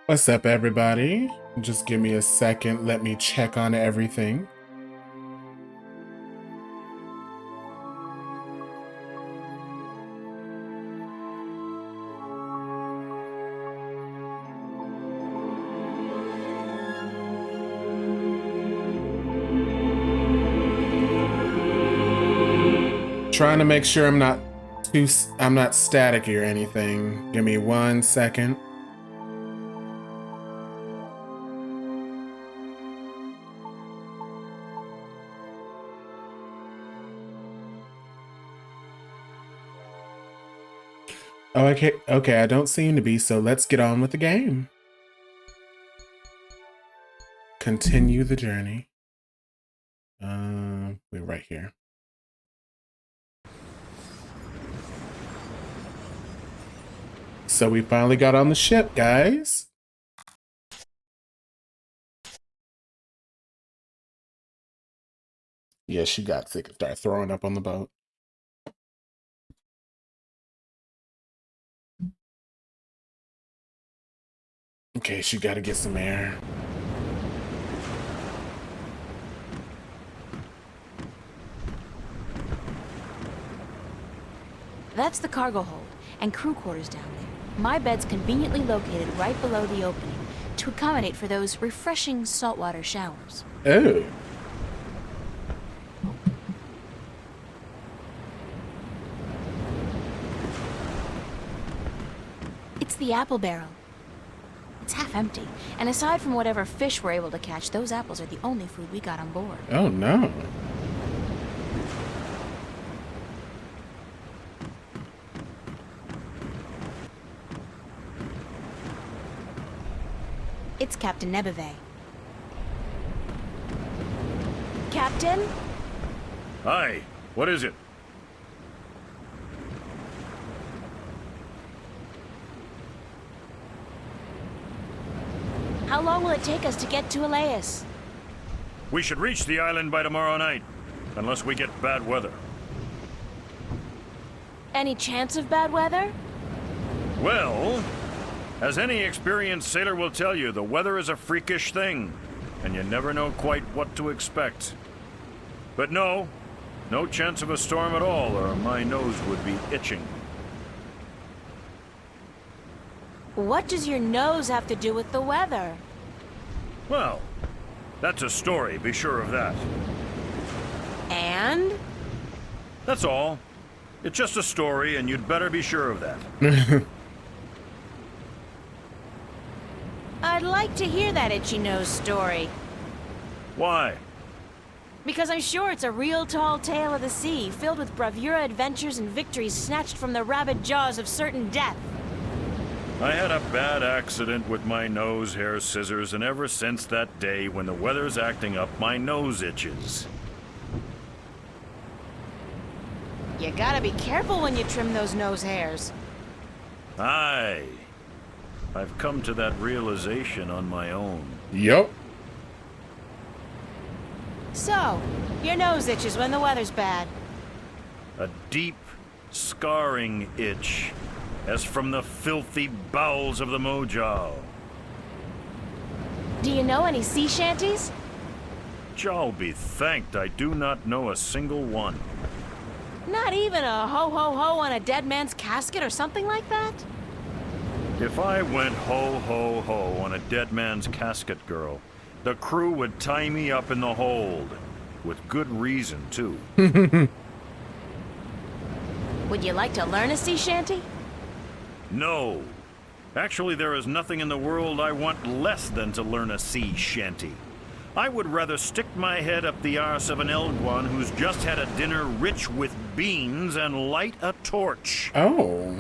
What's up, everybody? Just give me a second. Let me check on everything. Trying to make sure I'm not staticky or anything. Give me 1 second. Oh, okay, I don't seem to be, so let's get on with the game. Continue the journey. We're right here. So we finally got on the ship, guys. Yeah, she got sick and started throwing up on the boat. Okay, she gotta get some air. That's the cargo hold and crew quarters down there. My bed's conveniently located right below the opening to accommodate for those refreshing saltwater showers. Oh. It's the apple barrel. It's half empty, and aside from whatever fish we're able to catch, those apples are the only food we got on board. Oh no. It's Captain Nebeve. Captain? Hi, what is it? How long will it take us to get to Elias? We should reach the island by tomorrow night, unless we get bad weather. Any chance of bad weather? Well, as any experienced sailor will tell you, the weather is a freakish thing, and you never know quite what to expect. But no chance of a storm at all, or my nose would be itching. What does your nose have to do with the weather? Well, that's a story, be sure of that. And? That's all. It's just a story, and you'd better be sure of that. I'd like to hear that itchy nose story. Why? Because I'm sure it's a real tall tale of the sea, filled with bravura adventures and victories snatched from the rabid jaws of certain death. I had a bad accident with my nose hair scissors, and ever since that day, when the weather's acting up, my nose itches. You gotta be careful when you trim those nose hairs. Aye. I've come to that realization on my own. Yup. So, your nose itches when the weather's bad. A deep, scarring itch, as from the filthy bowels of the Mojao. Do you know any sea shanties? Jal be thanked I do not know a single one. Not even a ho-ho-ho on a dead man's casket or something like that? If I went ho-ho-ho on a dead man's casket, girl, the crew would tie me up in the hold. With good reason, too. Would you like to learn a sea shanty? No. Actually, there is nothing in the world I want less than to learn a sea shanty. I would rather stick my head up the arse of an Elguan who's just had a dinner rich with beans and light a torch. Oh.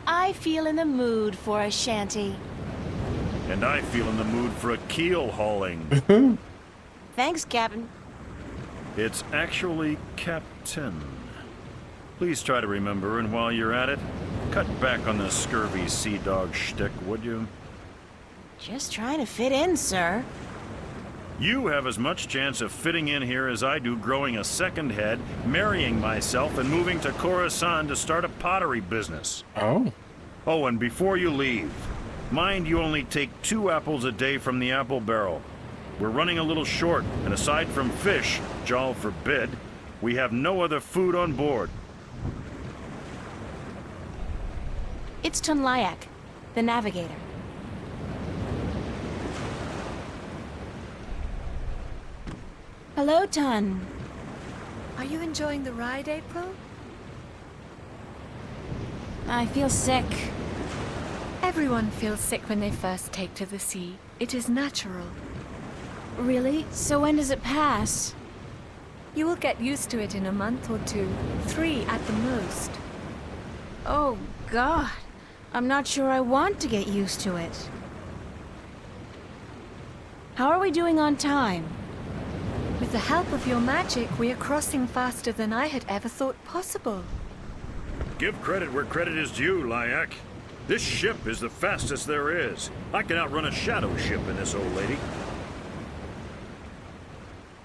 I feel in the mood for a shanty. And I feel in the mood for a keel hauling. Thanks, Captain. It's actually Captain. Please try to remember, and while you're at it, cut back on the scurvy sea dog shtick, would you? Just trying to fit in, sir. You have as much chance of fitting in here as I do growing a second head, marrying myself, and moving to Coruscant to start a pottery business. Oh. Oh, and before you leave, mind you only take 2 apples a day from the apple barrel. We're running a little short, and aside from fish, Jal forbid, we have no other food on board. It's Tunlayak, the navigator. Hello, Tun. Are you enjoying the ride, April? I feel sick. Everyone feels sick when they first take to the sea. It is natural. Really? So when does it pass? You will get used to it in a month or 2, 3 at the most. Oh, God. I'm not sure I want to get used to it. How are we doing on time? With the help of your magic, we are crossing faster than I had ever thought possible. Give credit where credit is due, Lyak. This ship is the fastest there is. I can outrun a shadow ship in this old lady.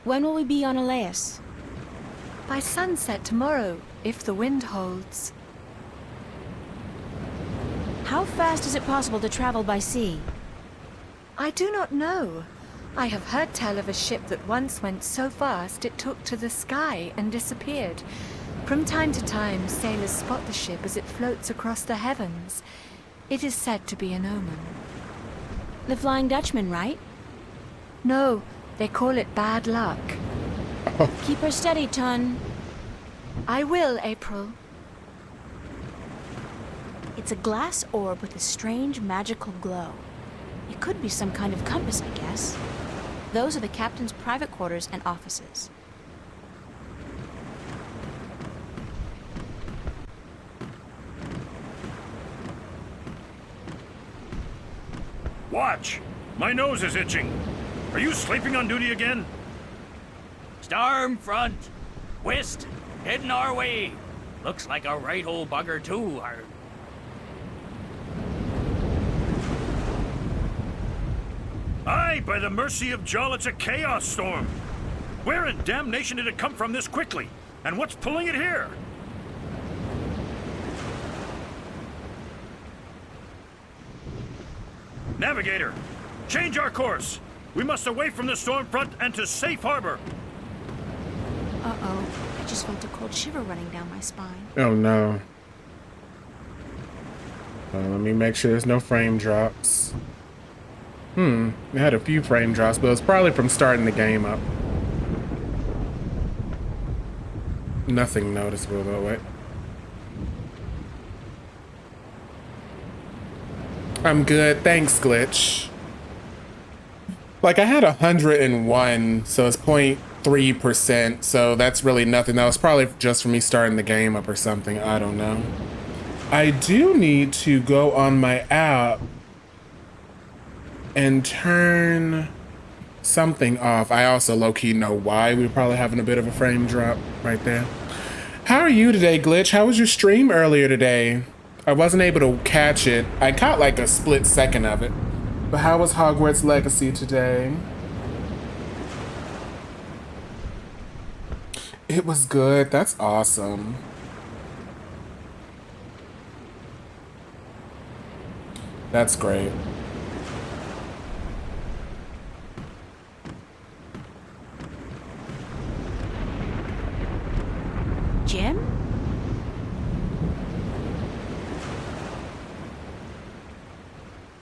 When will we be on Elias? By sunset tomorrow, if the wind holds. How fast is it possible to travel by sea? I do not know. I have heard tell of a ship that once went so fast it took to the sky and disappeared. From time to time, sailors spot the ship as it floats across the heavens. It is said to be an omen. The Flying Dutchman, right? No, they call it bad luck. Keep her steady, Tun. I will, April. It's a glass orb with a strange magical glow. It could be some kind of compass, I guess. Those are the captain's private quarters and offices. Watch! My nose is itching. Are you sleeping on duty again? Storm front. West. Heading our way. Looks like a right old bugger, too. Aye, by the mercy of Jal, it's a chaos storm. Where in damnation did it come from this quickly? And what's pulling it here? Navigator, change our course. We must away from the storm front and to safe harbor. Uh-oh. I just felt a cold shiver running down my spine. Oh no. Let me make sure there's no frame drops. I had a few frame drops, but it's probably from starting the game up. Nothing noticeable though, wait. I'm good, thanks, Glitch. Like, I had 101, so it's 0.3%, so that's really nothing. That was probably just for me starting the game up or something, I don't know. I do need to go on my app and turn something off. I also low-key know why. We're probably having a bit of a frame drop right there. How are you today, Glitch? How was your stream earlier today? I wasn't able to catch it. I caught like a split second of it. But how was Hogwarts Legacy today? It was good. That's awesome. That's great. Jim?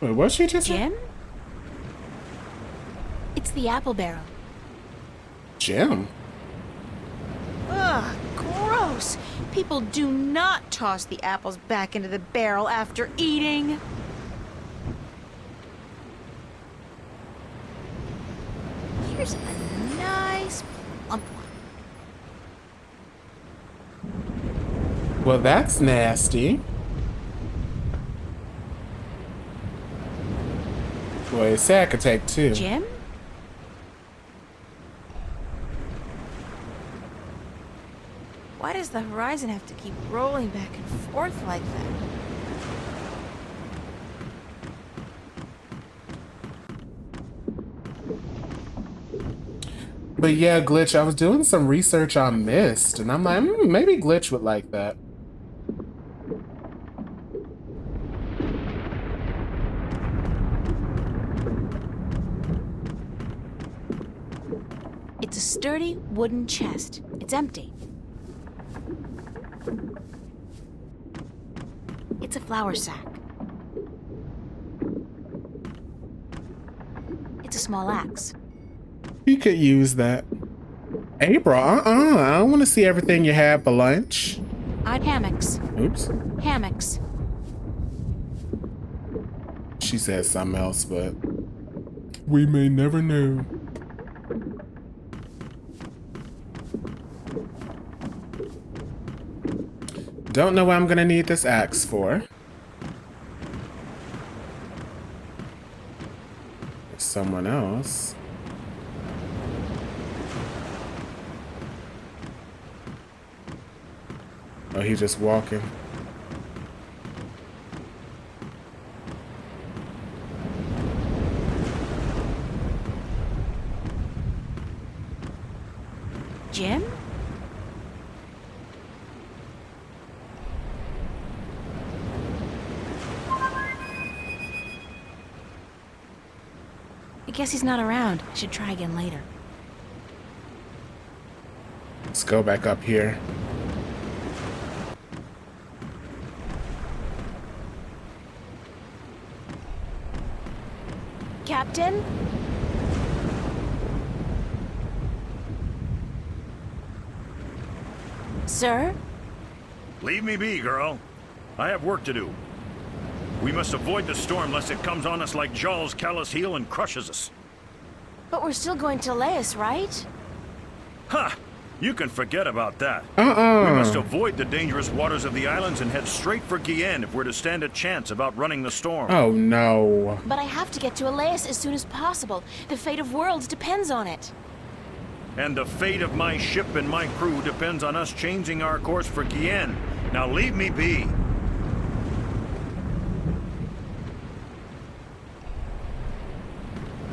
Wait, what she just said? Jim? It's the apple barrel. Jim? Ugh, gross. People do not toss the apples back into the barrel after eating. Here's a nice plump one. Well, that's nasty. Boy, it said I could take two. Jim? Why does the horizon have to keep rolling back and forth like that? But yeah, Glitch, I was doing some research on Mist, and I'm like, maybe Glitch would like that. It's a sturdy wooden chest. It's empty. It's a flour sack. It's a small axe. You could use that. April, I don't want to see everything you have for lunch. Hammocks. Oops. Hammocks. She said something else, but we may never know. Don't know what I'm gonna need this axe for. Someone else. Oh, he's just walking. Jim? I guess he's not around. I should try again later. Let's go back up here. Captain? Sir? Leave me be, girl. I have work to do. We must avoid the storm lest it comes on us like Jaw's callous heel and crushes us. But we're still going to Laius, right? Ha! You can forget about that. We must Uh-uh. avoid the dangerous waters of the islands and head straight for Guienne if we're to stand a chance of outrunning the storm. Oh, no. But I have to get to Elias as soon as possible. The fate of worlds depends on it. And the fate of my ship and my crew depends on us changing our course for Guienne. Now leave me be.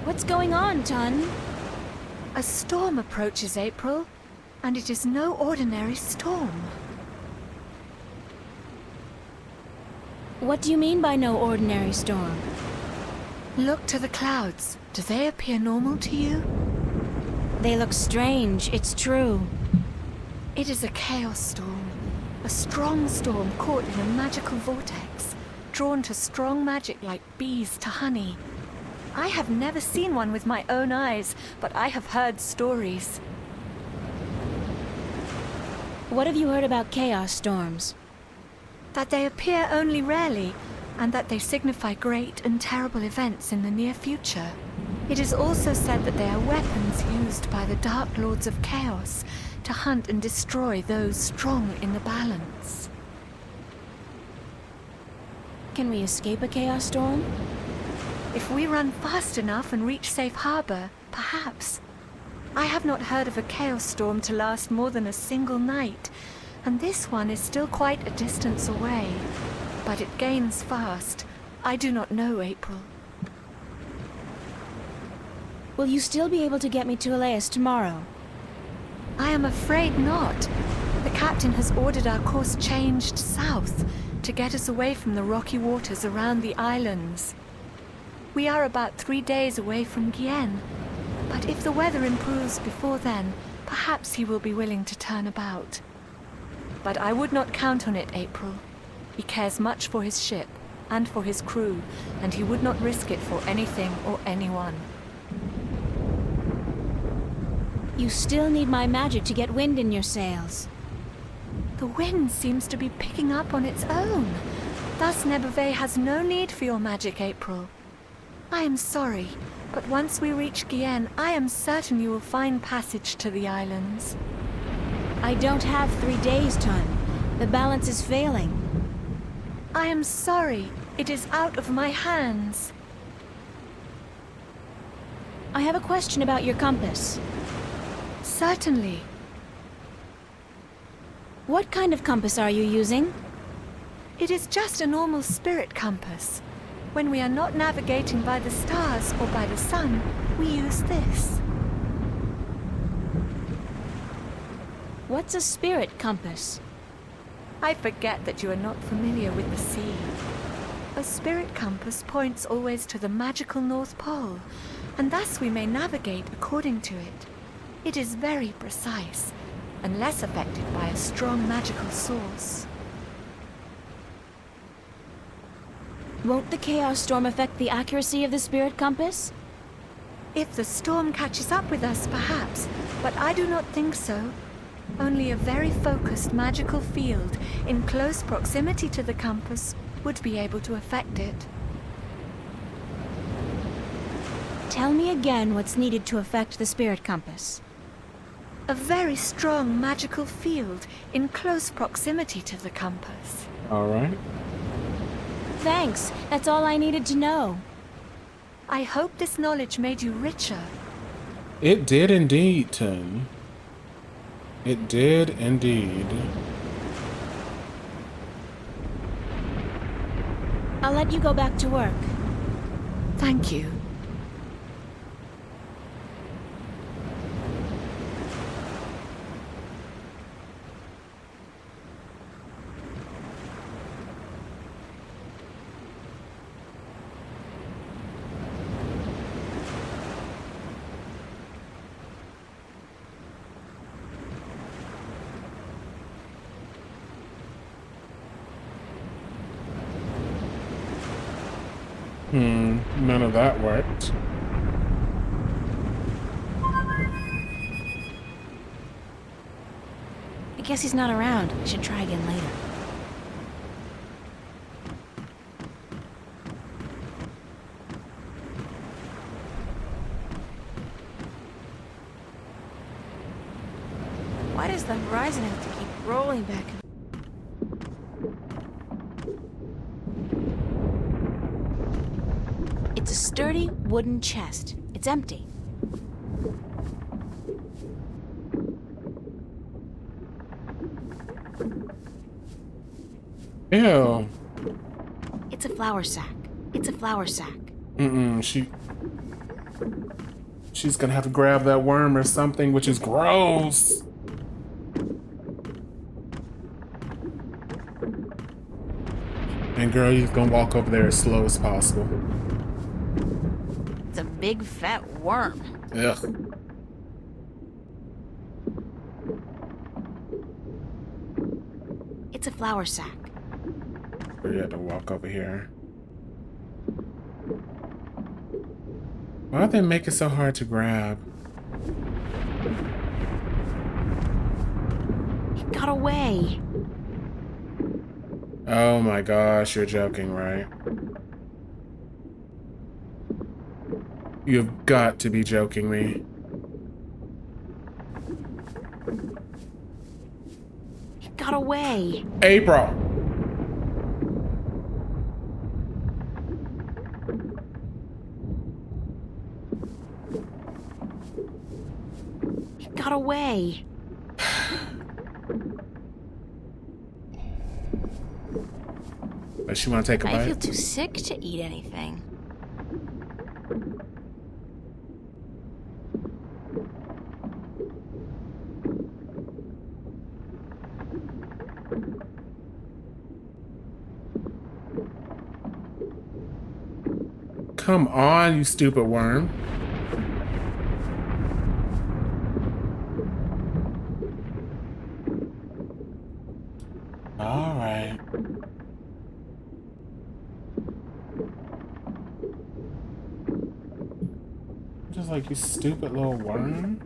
What's going on, Tun? A storm approaches, April, and it is no ordinary storm. What do you mean by no ordinary storm? Look to the clouds. Do they appear normal to you? They look strange, it's true. It is a chaos storm. A strong storm caught in a magical vortex, drawn to strong magic like bees to honey. I have never seen one with my own eyes, but I have heard stories. What have you heard about chaos storms? That they appear only rarely, and that they signify great and terrible events in the near future. It is also said that they are weapons used by the Dark Lords of Chaos to hunt and destroy those strong in the balance. Can we escape a chaos storm? If we run fast enough and reach safe harbor, perhaps. I have not heard of a chaos storm to last more than a single night, and this one is still quite a distance away. But it gains fast. I do not know, April. Will you still be able to get me to Elias tomorrow? I am afraid not. The captain has ordered our course changed south to get us away from the rocky waters around the islands. We are about 3 days away from Guienne, but if the weather improves before then, perhaps he will be willing to turn about. But I would not count on it, April. He cares much for his ship and for his crew, and he would not risk it for anything or anyone. You still need my magic to get wind in your sails. The wind seems to be picking up on its own. Thus Nebuve has no need for your magic, April. I am sorry, But once we reach Gien, I am certain you will find passage to the islands. I don't have 3 days, Tun. The balance is failing. I am sorry. It is out of my hands. I have a question about your compass. Certainly. What kind of compass are you using? It is just a normal spirit compass. When we are not navigating by the stars or by the sun, we use this. What's a spirit compass? I forget that you are not familiar with the sea. A spirit compass points always to the magical North Pole, and thus we may navigate according to it. It is very precise, unless affected by a strong magical source. Won't the Chaos Storm affect the accuracy of the spirit compass? If the storm catches up with us, perhaps, but I do not think so. Only a very focused magical field in close proximity to the compass would be able to affect it. Tell me again what's needed to affect the spirit compass. A very strong magical field in close proximity to the compass. All right. Thanks. That's all I needed to know. I hope this knowledge made you richer. It did indeed, Tun. It did indeed. I'll let you go back to work. Thank you. None of that worked. I guess he's not around. I should try again later. Why does the horizon have to keep rolling back and It's a sturdy wooden chest. It's empty. Ew. It's a flour sack. It's a flour sack. She's gonna have to grab that worm or something, which is gross. And girl, you're gonna walk over there as slow as possible. It's a big fat worm. Ugh. It's a flour sack. We had to walk over here. Why'd they make it so hard to grab? It got away. Oh my gosh, you're joking, right? You've got to be joking me. It got away. April! It got away. Does she want to take a I bite? feel too sick to eat anything. Come on, you stupid worm. All right. Just like, you stupid little worm.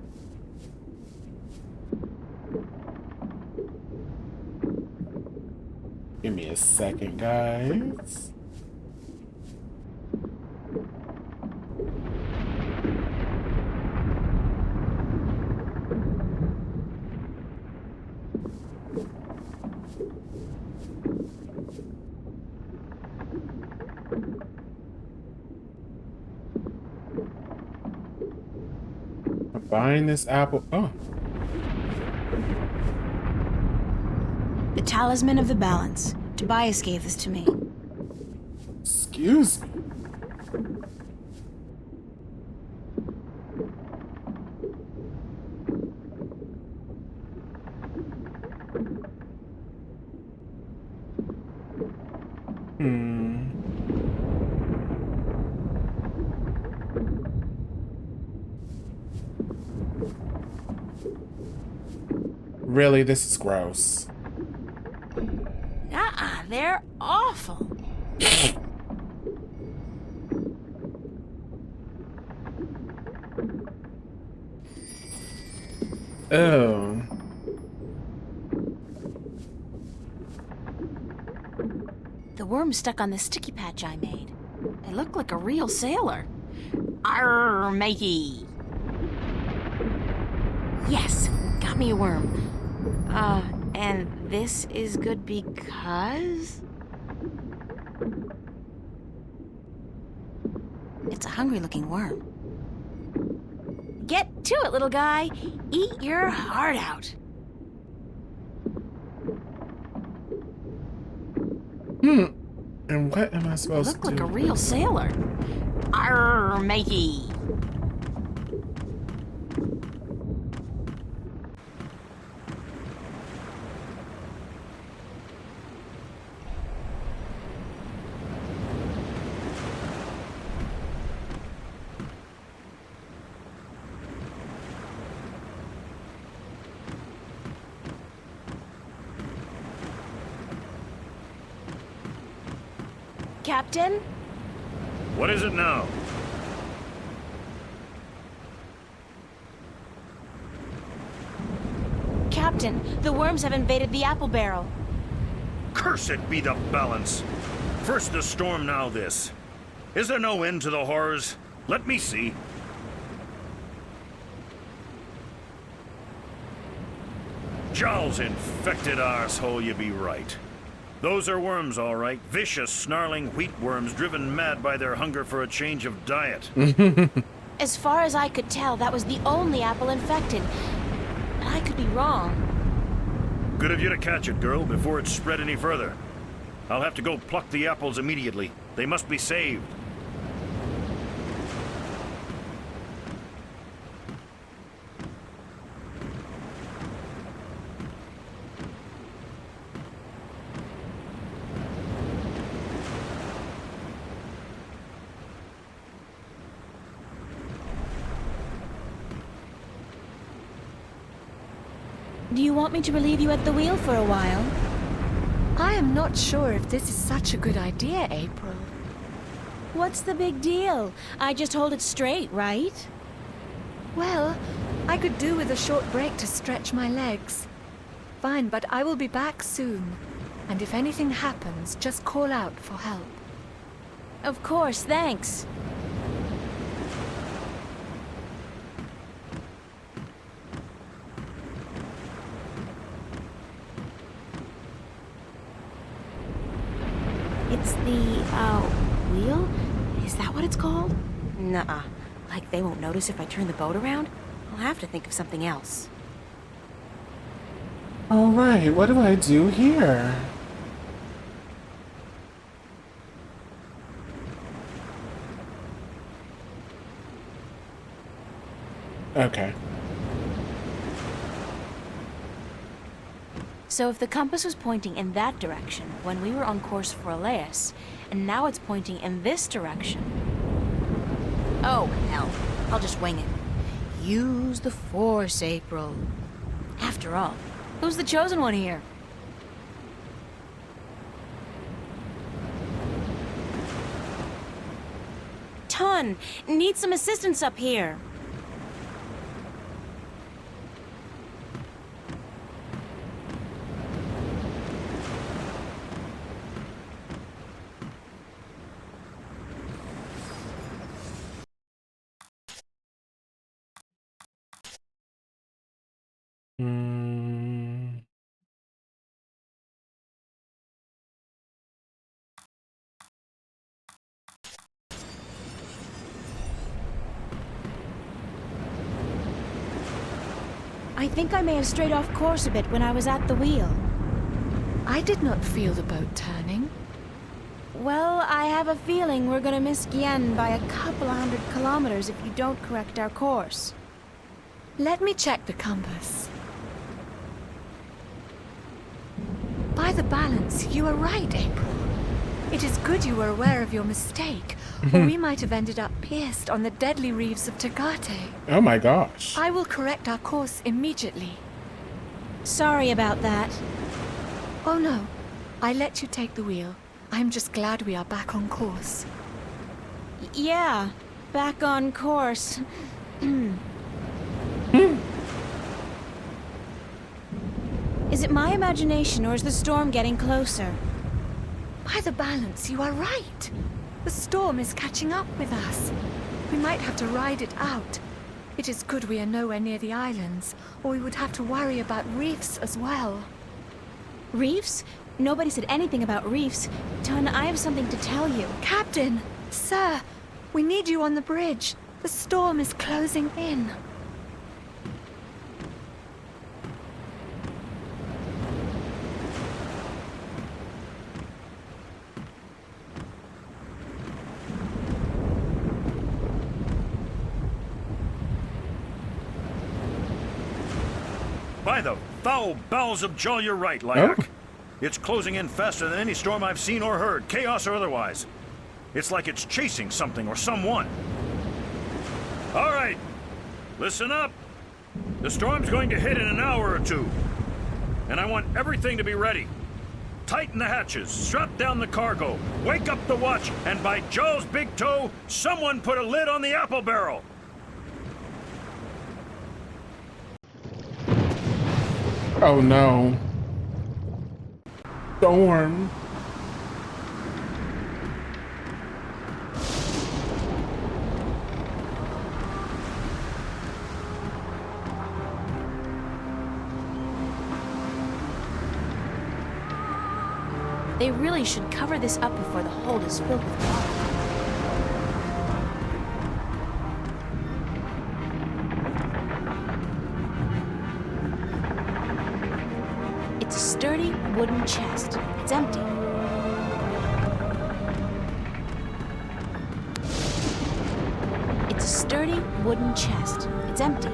Give me a second, guys. Buying this apple. Oh, The Talisman of the Balance. Tobias gave this to me. excuse me. Really, this is gross. They're awful. Oh. The worm stuck on the sticky patch I made. They look like a real sailor. Arr, matey. Yes, got me a worm. And this is good because... It's a hungry-looking worm. Get to it, little guy. Eat your heart out. And what am I supposed Look to like do? a real sailor. Arr, matey. Captain? What is it now? Captain, the worms have invaded the apple barrel. Cursed be the balance. First the storm, now this. Is there no end to the horrors? Let me see. Jowl's infected arsehole, you be right. Those are worms, all right. Vicious, snarling wheat worms driven mad by their hunger for a change of diet. As far as I could tell, that was the only apple infected. But I could be wrong. Good of you to catch it, girl, before it spread any further. I'll have to go pluck the apples immediately. They must be saved. Do you want me to relieve you at the wheel for a while? I am not sure if this is such a good idea, April. What's the big deal? I just hold it straight, right? Well, I could do with a short break to stretch my legs. Fine, but I will be back soon. And if anything happens, just call out for help. Of course, thanks. It's the, wheel? Is that what it's called? Nuh-uh. Like they won't notice if I turn the boat around? I'll have to think of something else. All right, what do I do here? Okay. So if the compass was pointing in that direction when we were on course for Elias, and now it's pointing in this direction... Oh, hell. I'll just wing it. Use the Force, April. After all, who's the chosen one here? Ton, need some assistance up here. Mm. I think I may have strayed off course a bit when I was at the wheel. I did not feel the boat turning. Well, I have a feeling we're gonna miss Gien by a couple of 100 kilometers if you don't correct our course. Let me check the compass. By the balance, you are right, April. It is good you were aware of your mistake, or we might have ended up pierced on the deadly reefs of Tagate. Oh my gosh. I will correct our course immediately. Sorry about that. Oh no, I let you take the wheel. I'm just glad we are back on course. Yeah, back on course. Is it my imagination or is the storm getting closer? By the balance, you are right. The storm is catching up with us. We might have to ride it out. It is good we are nowhere near the islands, or we would have to worry about reefs as well. Reefs? Nobody said anything about reefs. Tun, I have something to tell you. Captain! Sir! We need you on the bridge. The storm is closing in. By the foul bowels of Jol, you're right, Lyak. It's closing in faster than any storm I've seen or heard, chaos or otherwise. It's like it's chasing something or someone. All right, listen up. The storm's going to hit in an hour or two, and I want everything to be ready. Tighten the hatches, strap down the cargo, wake up the watch, and by Jol's big toe, someone put a lid on the apple barrel. Oh no. Storm. They really should cover this up before the hold is filled with water. It's a sturdy wooden chest. It's empty. It's a sturdy wooden chest. It's empty.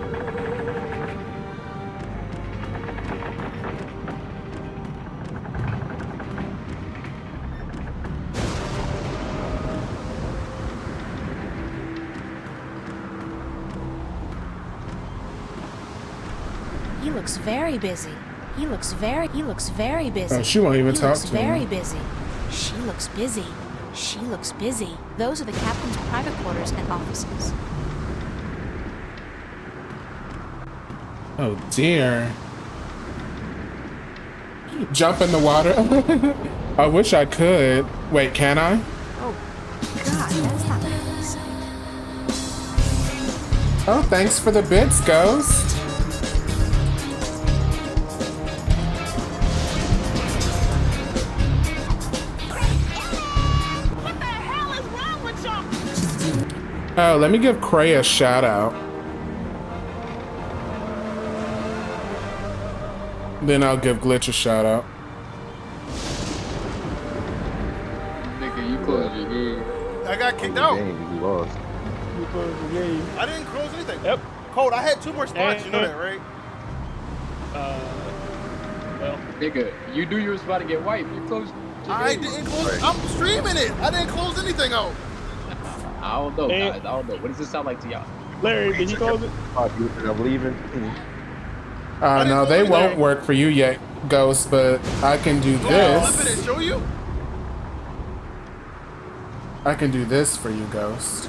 He looks very busy. He looks very busy. Oh, she won't even He talk looks to very him. busy. She looks busy. She looks busy. Those are the captain's private quarters and offices. Oh dear. Jump in the water. I wish I could. Wait, can I? Oh, God, that's not really sight. Oh, thanks for the bits, Ghost. Oh, let me give Cray a shout out. Then I'll give Glitch a shout out. Nigga, you closed your game. I got kicked out. You lost. You closed the game. I didn't close anything. Yep. Code, I had 2 more spots. You know that, right? Well, Nigga, you knew you was about to get wiped. You closed your I game. didn't close. I'm streaming it. I didn't close anything out. I don't know, And- guys. I don't know. What does this sound like to y'all? Larry, did you close it? I'm leaving. No, they won't work for you yet, Ghost, but I can do Flip it this. and show you. I can do this for you, Ghost.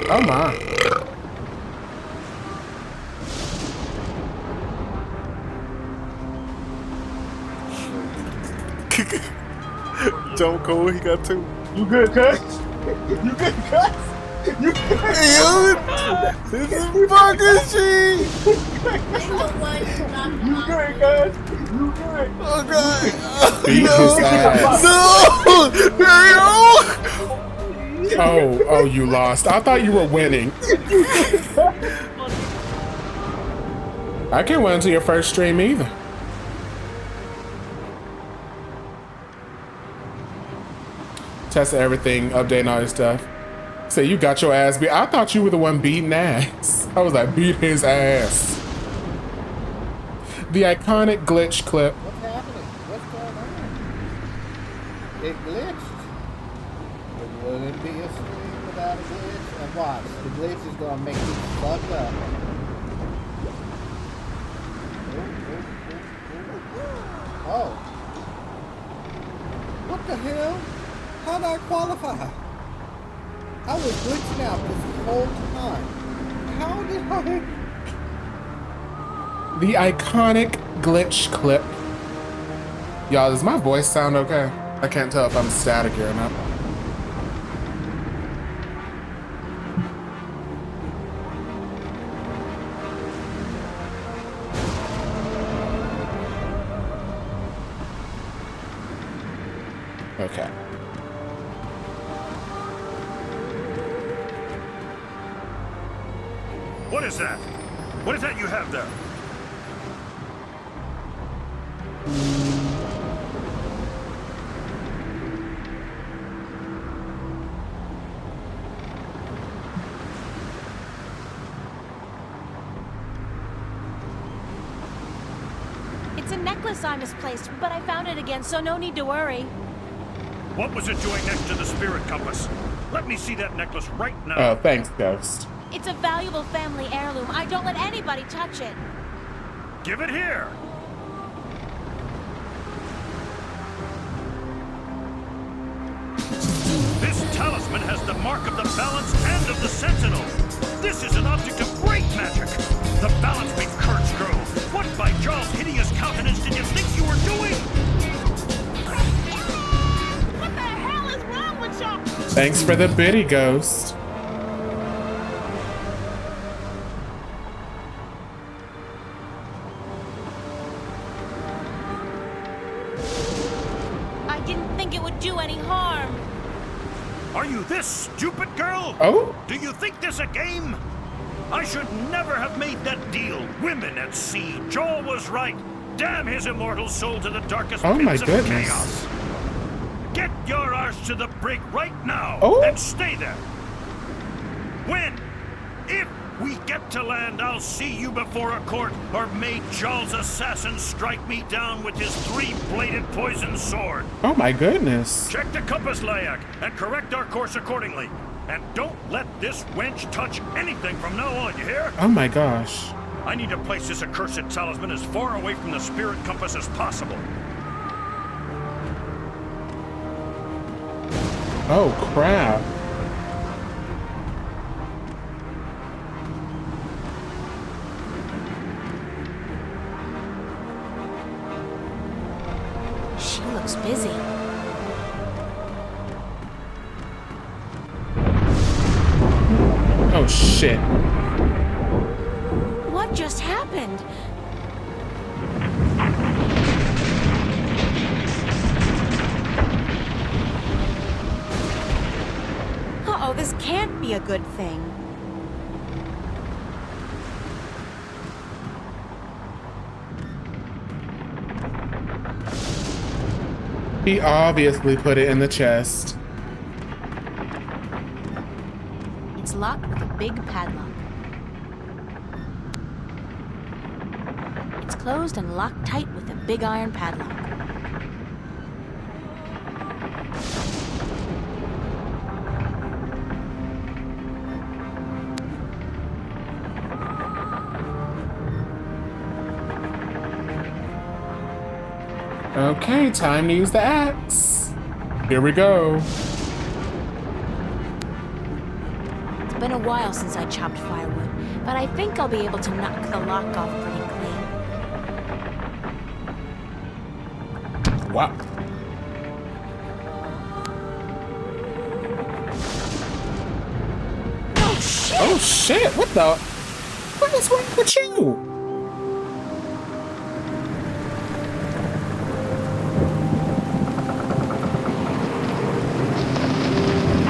Oh my. Don't go. He got 2. You good, cuz? You good, cuz? You good? This is fucking shit. You good, cuz? You good? Oh god. Beat his ass. No. Mario. Oh, you lost. I thought you were winning. I can't wait until your first stream either. Test everything, updating all your stuff. Say you got your ass beat. I thought you were the one beating ass. I was like, beat his ass. The iconic glitch clip. What's happening? What's going on? It glitched. It wouldn't be a stream without a glitch. And watch, the glitch is gonna make you fucked up. Oh. What the hell? How did I qualify? I was glitching out this whole time. How did I? The iconic glitch clip. Y'all, does my voice sound okay? I can't tell if I'm static here or not. Okay. What is that? What is that you have there? It's a necklace I misplaced, but I found it again, so no need to worry. What was it doing next to the spirit compass? Let me see that necklace right now. Oh, thanks, Ghost. It's a valuable family heirloom. I don't let anybody touch it. Give it here. This talisman has the mark of the balance and of the sentinel. This is an object of great magic. The balance beam corkscrew. What by Jarl's hideous countenance did you think you were doing? What the hell is wrong with y'all? Thanks for the biddy, Ghost. I didn't think it would do any harm. Are you this stupid girl? Oh? Do you think this a game? I should never have made that deal. Women at sea. Joel was right. Damn his immortal soul to the darkest Oh my pits of goodness. chaos. Get your arse to the brig right now Oh. and stay there. When? If we get to land, I'll see you before a court, or may Jarl's assassin strike me down with his three-bladed poison sword. Oh my goodness. Check the compass, Layak, and correct our course accordingly. And don't let this wench touch anything from now on, you hear? Oh my gosh. I need to place this accursed talisman as far away from the spirit compass as possible. Oh crap. She looks busy. Oh shit. What just happened? Uh-oh, this can't be a good thing. He obviously put it in the chest. It's locked with a big padlock. It's closed and locked tight with a big iron padlock. Okay, time to use the axe. Here we go. It's been a while since I chopped firewood, but I think I'll be able to knock the lock off pretty clean. Wow. Oh shit! Oh shit, what the? What is wrong with you?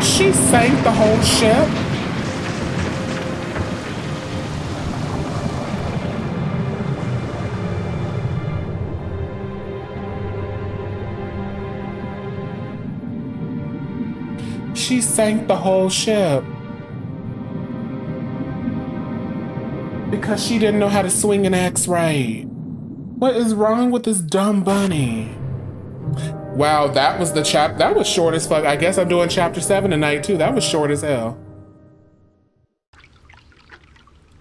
She sank the whole ship? she sank the whole ship. Because she didn't know how to swing an axe right. What is wrong with this dumb bunny? Wow, that was the that was short as fuck. I guess I'm doing chapter 7 tonight too. That was short as hell.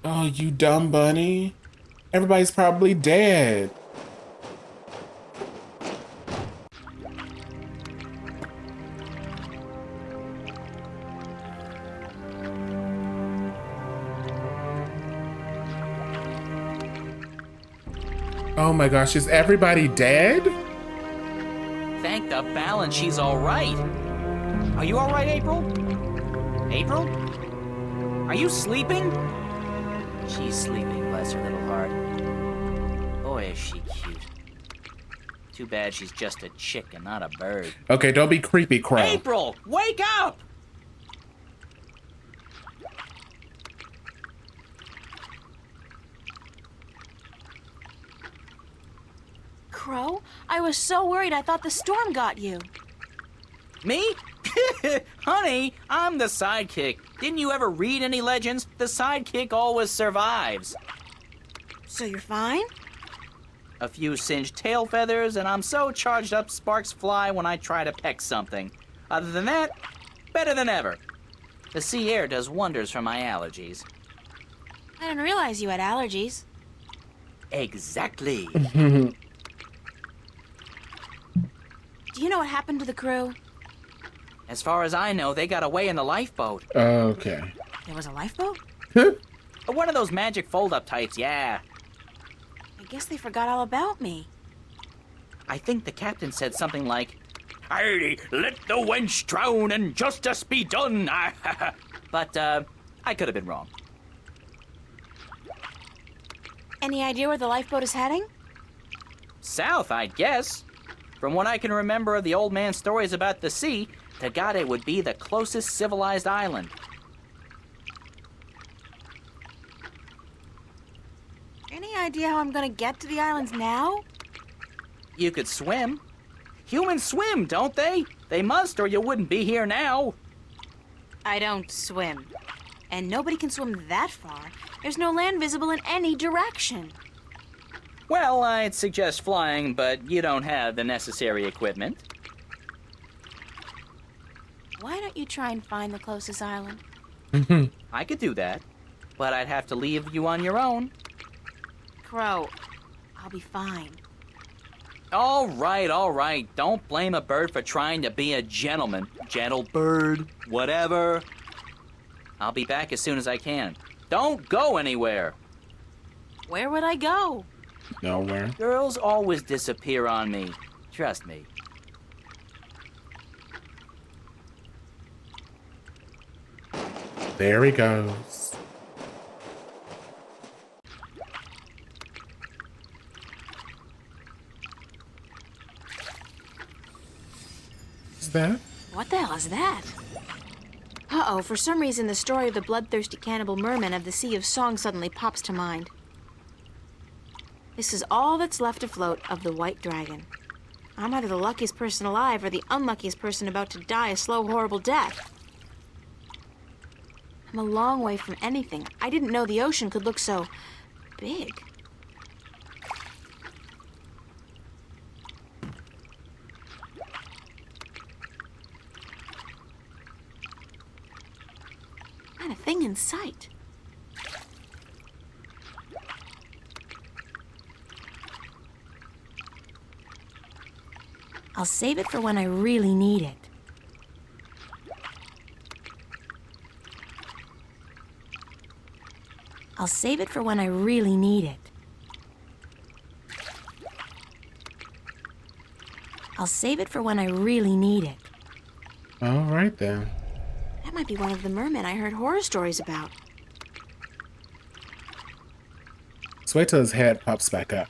Oh, you dumb bunny. Everybody's probably dead. Oh my gosh, is everybody dead? Thank the balance she's all right. Are you all right, April? April? Are you sleeping? She's sleeping, bless her little heart. Boy, is she cute. Too bad she's just a chick and not a bird. Okay, don't be creepy, Crow. April, wake up! Crow, I was so worried I thought the storm got you. Me? Honey, I'm the sidekick. Didn't you ever read any legends? The sidekick always survives. So you're fine? A few singed tail feathers, and I'm so charged up sparks fly when I try to peck something. Other than that, better than ever. The sea air does wonders for my allergies. I didn't realize you had allergies. Exactly. Do you know what happened to the crew? As far as I know, they got away in the lifeboat. Okay. There was a lifeboat? One of those magic fold-up types, yeah. I guess they forgot all about me. I think the captain said something like, "Hey, let the wench drown and justice be done." But, I could have been wrong. Any idea where the lifeboat is heading? South, I'd guess. From what I can remember of the old man's stories about the sea, Tagade would be the closest civilized island. Any idea how I'm gonna get to the islands now? You could swim. Humans swim, don't they? They must, or you wouldn't be here now. I don't swim. And nobody can swim that far. There's no land visible in any direction. Well, I'd suggest flying, but you don't have the necessary equipment. Why don't you try and find the closest island? I could do that, but I'd have to leave you on your own. Crow, I'll be fine. All right. Don't blame a bird for trying to be a gentleman. Gentle bird, whatever. I'll be back as soon as I can. Don't go anywhere. Where would I go? Nowhere. Girls always disappear on me. Trust me. There he goes. Is that? What the hell is that? Uh-oh, for some reason the story of the bloodthirsty cannibal merman of the Sea of Song suddenly pops to mind. This is all that's left afloat of the White Dragon. I'm either the luckiest person alive or the unluckiest person about to die a slow, horrible death. I'm a long way from anything. I didn't know the ocean could look so big. Not a thing in sight. I'll save it for when I really need it. I'll save it for when I really need it. I'll save it for when I really need it. All right then. That might be one of the mermen I heard horror stories about. Let's wait till his head pops back up.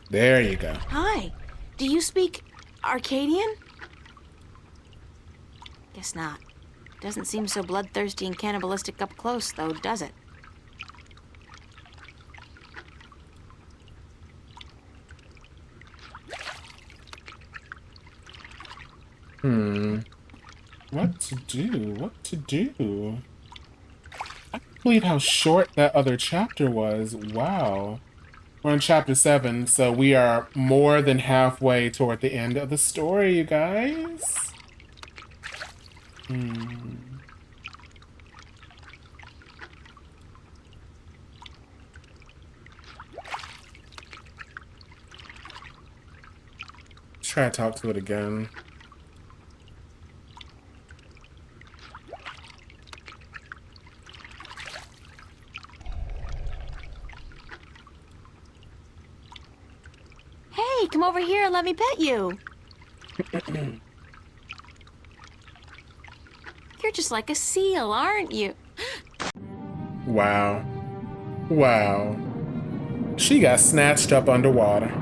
There you go. Hi. Do you speak Arcadian? Guess not. Doesn't seem so bloodthirsty and cannibalistic up close, though, does it? What to do? What to do? I can't believe how short that other chapter was. Wow. We're on chapter 7, so we are more than halfway toward the end of the story, you guys. Let's try to talk to it again. Hey, come over here and let me pet you. You're just like a seal, aren't you? Wow. Wow. She got snatched up underwater.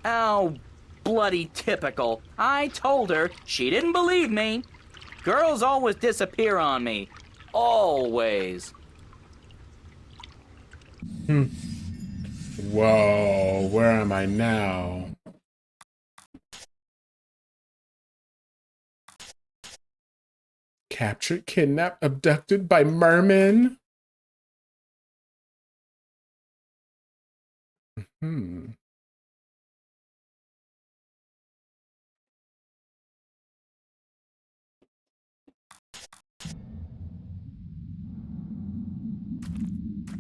Oh, bloody typical. I told her. She didn't believe me. Girls always disappear on me. Always. Whoa, where am I now? Captured, kidnapped, abducted by mermen?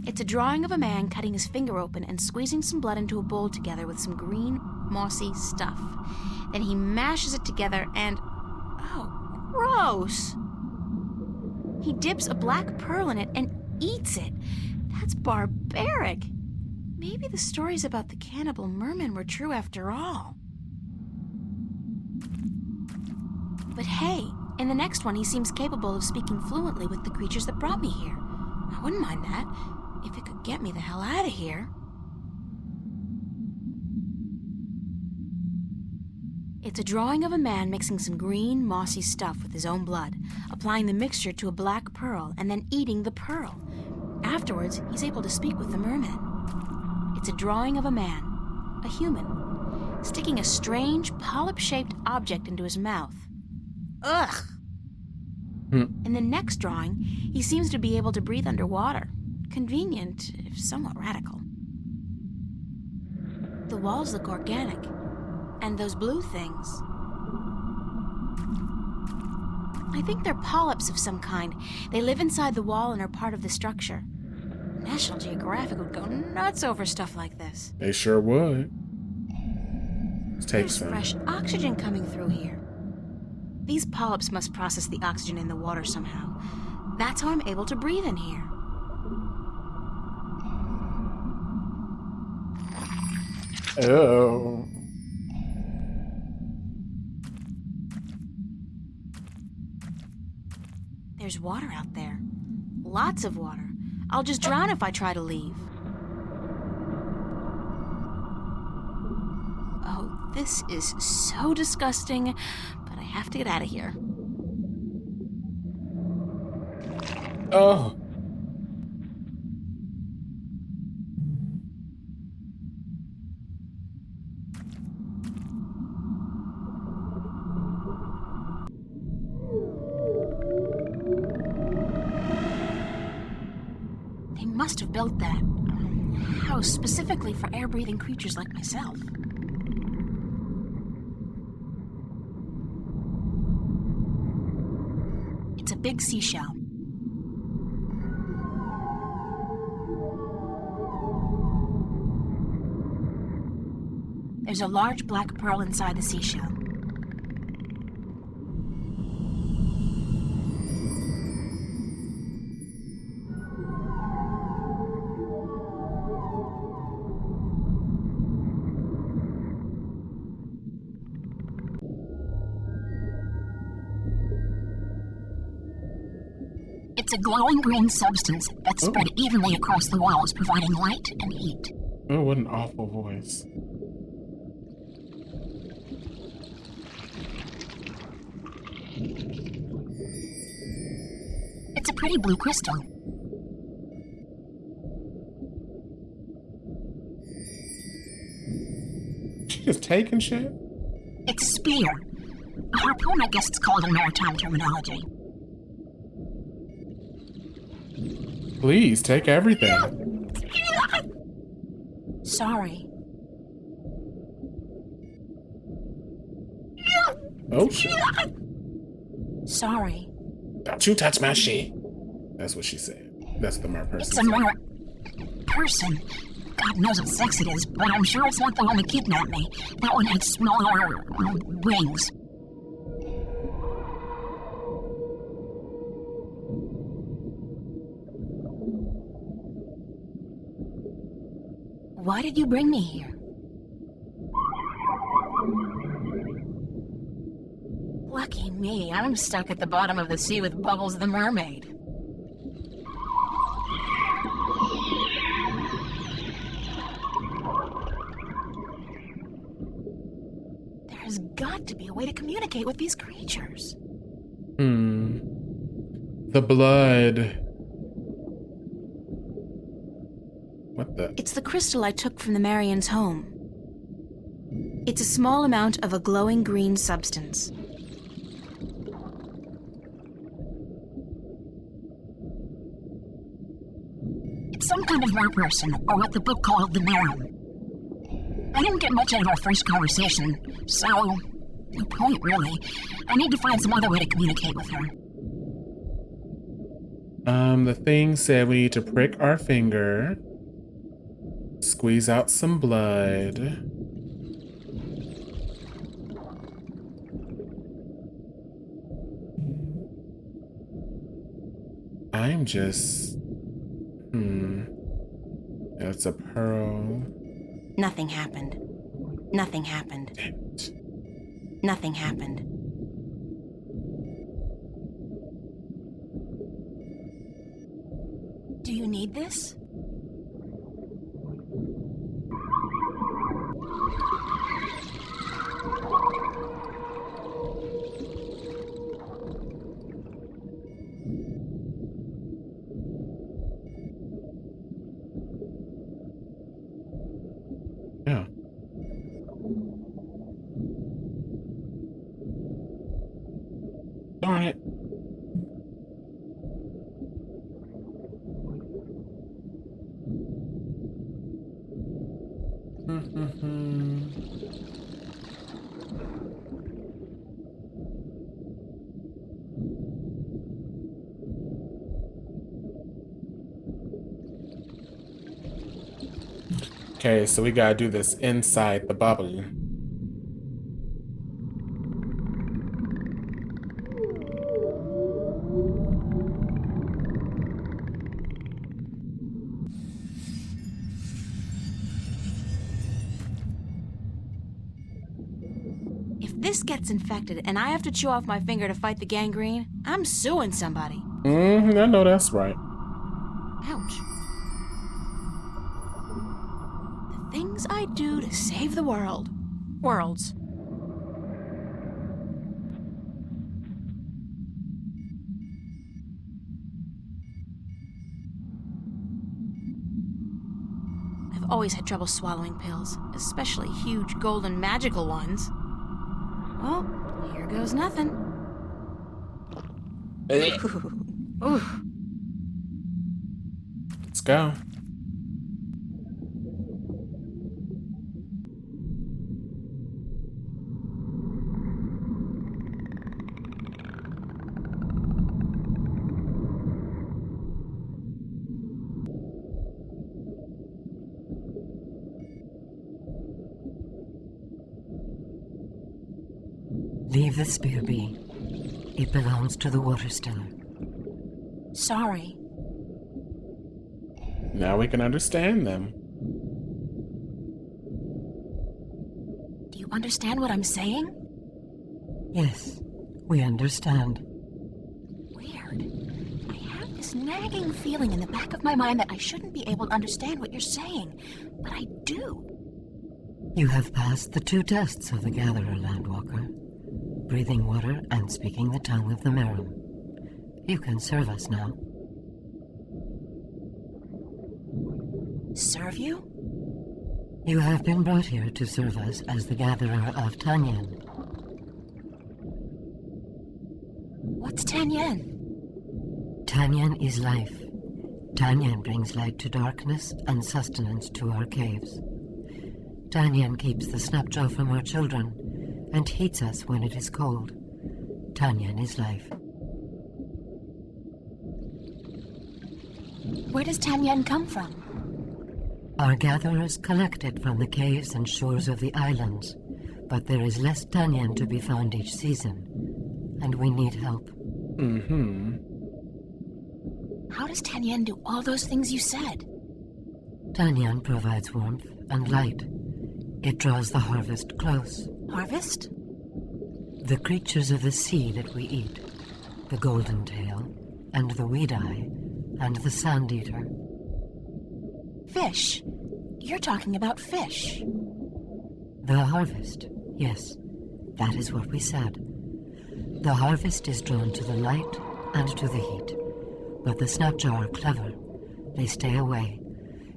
It's a drawing of a man cutting his finger open and squeezing some blood into a bowl together with some green, mossy stuff. Then he mashes it together and... oh, gross! He dips a black pearl in it and eats it. That's barbaric. Maybe the stories about the cannibal mermen were true after all. But hey, in the next one he seems capable of speaking fluently with the creatures that brought me here. I wouldn't mind that, if it could get me the hell out of here. It's a drawing of a man mixing some green, mossy stuff with his own blood, applying the mixture to a black pearl, and then eating the pearl. Afterwards, he's able to speak with the mermen. It's a drawing of a man, a human, sticking a strange, polyp-shaped object into his mouth. Ugh! In the next drawing, he seems to be able to breathe underwater. Convenient, if somewhat radical. The walls look organic. And those blue things. I think they're polyps of some kind. They live inside the wall and are part of the structure. National Geographic would go nuts over stuff like this. They sure would. Let's take There's some. fresh oxygen coming through here. These polyps must process the oxygen in the water somehow. That's how I'm able to breathe in here. Oh. There's water out there. Lots of water. I'll just drown if I try to leave. Oh, this is so disgusting, but I have to get out of here. Oh. They must have built that house specifically for air-breathing creatures like myself. It's a big seashell. There's a large black pearl inside the seashell. It's a glowing green substance that's spread evenly across the walls, providing light and heat. Oh, what an awful voice. It's a pretty blue crystal. She just taking shit? It's a spear. A harpoon, I guess it's called in maritime terminology. Please, take everything. Sorry. Oh, shit. Sorry. Don't you touch my shit. That's what she said. That's the mer person. It's a mer... person. God knows what sex it is, but I'm sure it's not the one that kidnapped me. That one had smaller... wings. Why did you bring me here? Lucky me, I'm stuck at the bottom of the sea with Bubbles the mermaid. There's got to be a way to communicate with these creatures. The blood. What the? It's the crystal I took from the Marian's home. It's a small amount of a glowing green substance. It's some kind of mer person, or what the book called the Marum. I didn't get much out of our first conversation, so... no point, really. I need to find some other way to communicate with her. The thing said we need to prick our finger, squeeze out some blood. I'm just... It's a pearl. Nothing happened. Nothing happened. Damn it. Nothing happened. Do you need this? Yeah. Darn it. Okay, so we gotta do this inside the bubble. If this gets infected and I have to chew off my finger to fight the gangrene, I'm suing somebody. I know that's right. Ouch. The things I do to save the world. Worlds. I've always had trouble swallowing pills, especially huge golden magical ones. Well, here goes nothing. Ooh. Let's go. Leave the spear be. It belongs to the Water Stellar. Sorry. Now we can understand them. Do you understand what I'm saying? Yes, we understand. Weird. I have this this nagging feeling in the back of my mind that I shouldn't be able to understand what you're saying, but I do. You have passed the 2 tests of the Gatherer, Landwalker. Breathing water and speaking the tongue of the Merum. You can serve us now. Serve you? You have been brought here to serve us as the Gatherer of Tanyan. What's Tanyan? Tanyan is life. Tanyan brings light to darkness and sustenance to our caves. Tanyan keeps the snapjaw from our children and heats us when it is cold. Tanyan is life. Where does Tanyan come from? Our gatherers collect it from the caves and shores of the islands, but there is less Tanyan to be found each season, and we need help. How does Tanyan do all those things you said? Tanyan provides warmth and light. It draws the harvest close. Harvest? The creatures of the sea that we eat, the golden tail, and the weed-eye, and the sand-eater. Fish. You're talking about fish. The harvest, yes, that is what we said. The harvest is drawn to the light and to the heat, but the snapjaw are clever. They stay away.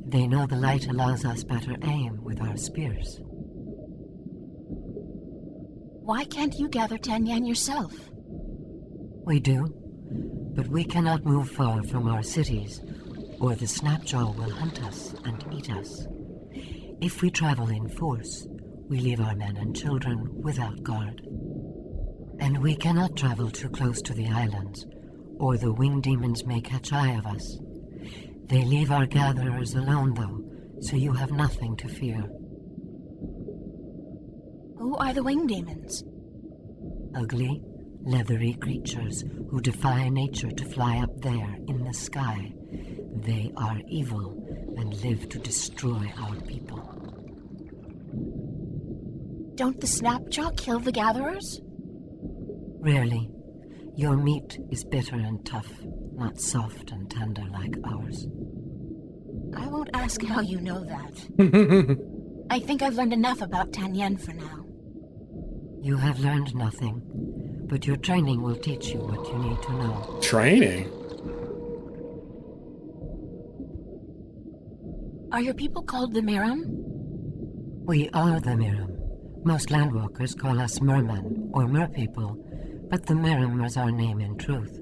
They know the light allows us better aim with our spears. Why can't you gather Tanyan yourself? We do, but we cannot move far from our cities, or the snapjaw will hunt us and eat us. If we travel in force, we leave our men and children without guard. And we cannot travel too close to the islands, or the winged demons may catch eye of us. They leave our gatherers alone, though, so you have nothing to fear. Who are the winged demons? Ugly, leathery creatures who defy nature to fly up there in the sky. They are evil and live to destroy our people. Don't the snapjaw kill the gatherers? Rarely. Your meat is bitter and tough, not soft and tender like ours. I won't ask how you know that. I think I've learned enough about Tanyan for now. You have learned nothing, but your training will teach you what you need to know. Training? Are your people called the Merum? We are the Merum. Most landwalkers call us mermen or merpeople, but the Merum is our name in truth.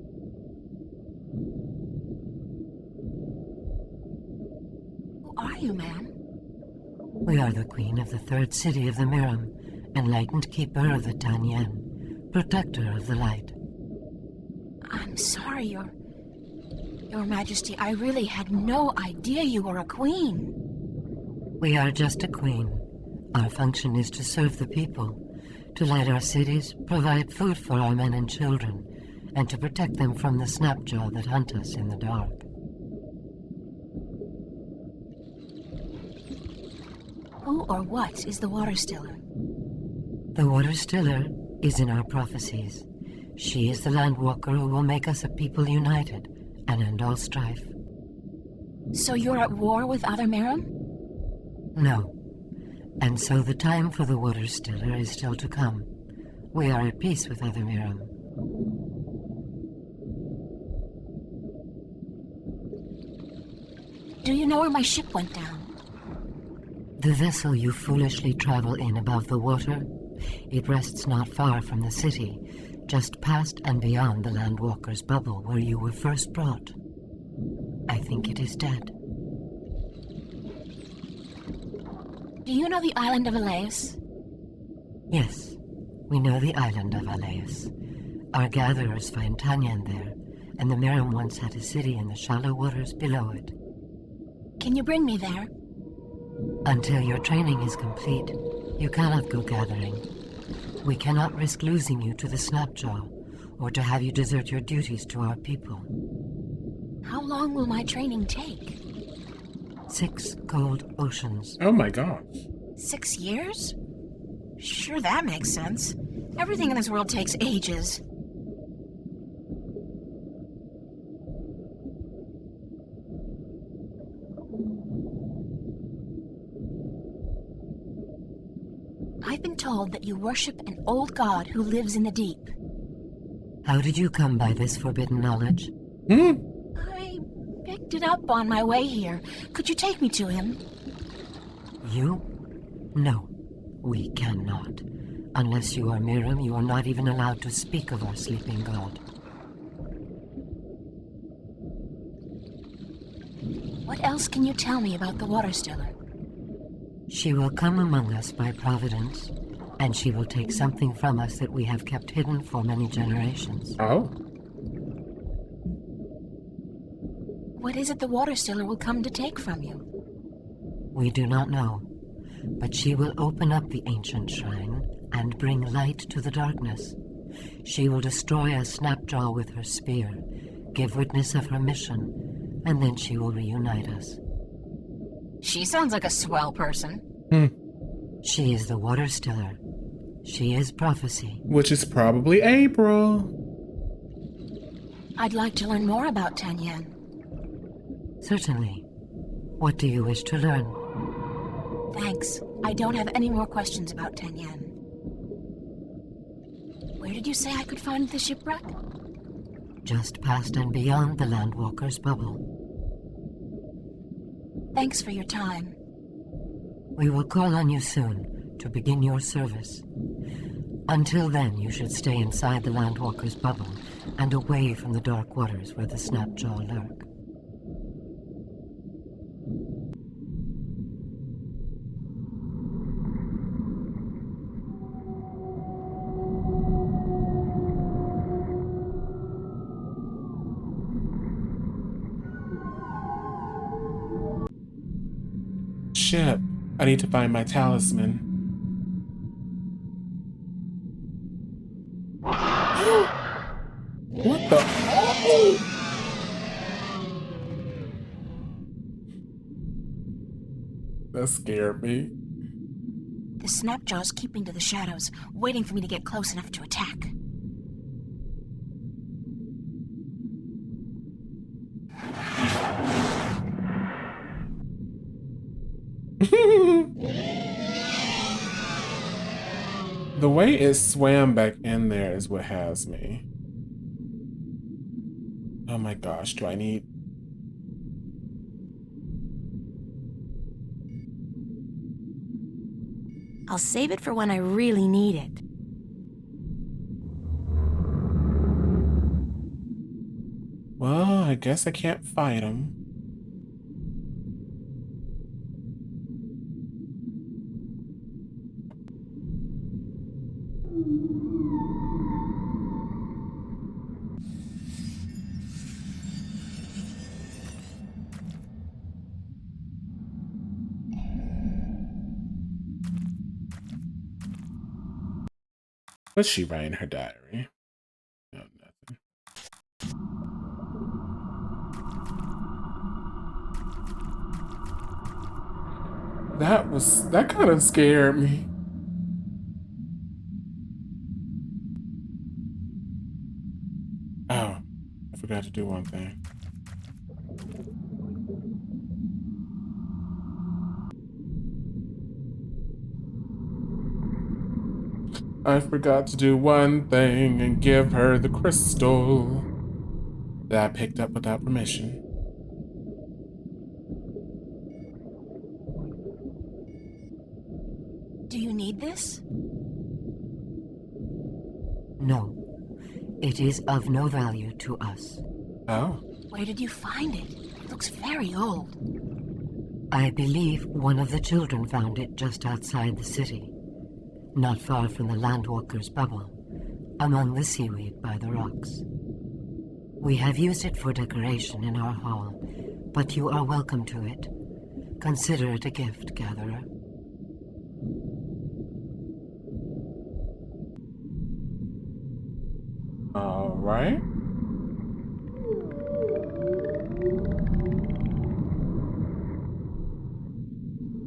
Who are you, ma'am? We are the queen of the 3rd city of the Merum, enlightened keeper of the Tanyan, protector of the light. I'm sorry, Your Majesty, I really had no idea you were a queen. We are just a queen. Our function is to serve the people, to light our cities, provide food for our men and children, and to protect them from the snapjaw that hunt us in the dark. Who or what is the Water Stiller? The Water Stiller is in our prophecies. She is the landwalker who will make us a people united and end all strife. So you're at war with other Merum? No. And so the time for the Water Stiller is still to come. We are at peace with other Merum. Do you know where my ship went down? The vessel you foolishly travel in above the water, it rests not far from the city, just past and beyond the Landwalker's bubble where you were first brought. I think it is dead. Do you know the island of Aleus? Yes, we know the island of Aleus. Our gatherers find Tanyan there, and the Merum once had a city in the shallow waters below it. Can you bring me there? Until your training is complete, you cannot go gathering. We cannot risk losing you to the Snapjaw, or to have you desert your duties to our people. How long will my training take? 6 cold oceans. Oh my gosh. 6 years? Sure, that makes sense. Everything in this world takes ages. told that you worship an old god who lives in the deep. How did you come by this forbidden knowledge? I picked it up on my way here. Could you take me to him? You? No, we cannot. Unless you are Miriam, you are not even allowed to speak of our sleeping god. What else can you tell me about the Water Stiller? She will come among us by providence, and she will take something from us that we have kept hidden for many generations. Oh? What is it the Water Stiller will come to take from you? We do not know, but she will open up the ancient shrine and bring light to the darkness. She will destroy a Snapjaw with her spear, give witness of her mission, and then she will reunite us. She sounds like a swell person. She is the Water Stiller. She is prophecy. Which is probably April. I'd like to learn more about Tanyan. Certainly. What do you wish to learn? Thanks. I don't have any more questions about Tanyan. Where did you say I could find the shipwreck? Just past and beyond the Landwalker's bubble. Thanks for your time. We will call on you soon to begin your service. Until then, you should stay inside the Landwalker's bubble and away from the dark waters where the Snapjaw lurk. Ship. I need to find my talisman. What the? That scared me. The Snapjaw's keeping to the shadows, waiting for me to get close enough to attack. The way it swam back in there is what has me. Oh my gosh, do I need... I'll save it for when I really need it. Well, I guess I can't fight him. What's she write in her diary? No, nothing. That kind of scared me. Oh, I forgot to do one thing. I forgot to do one thing and give her the crystal that I picked up without permission. Do you need this? No. It is of no value to us. Oh. Where did you find it? It looks very old. I believe one of the children found it just outside the city. Not far from the Landwalker's bubble, among the seaweed by the rocks. We have used it for decoration in our hall, but you are welcome to it. Consider it a gift, Gatherer. All right.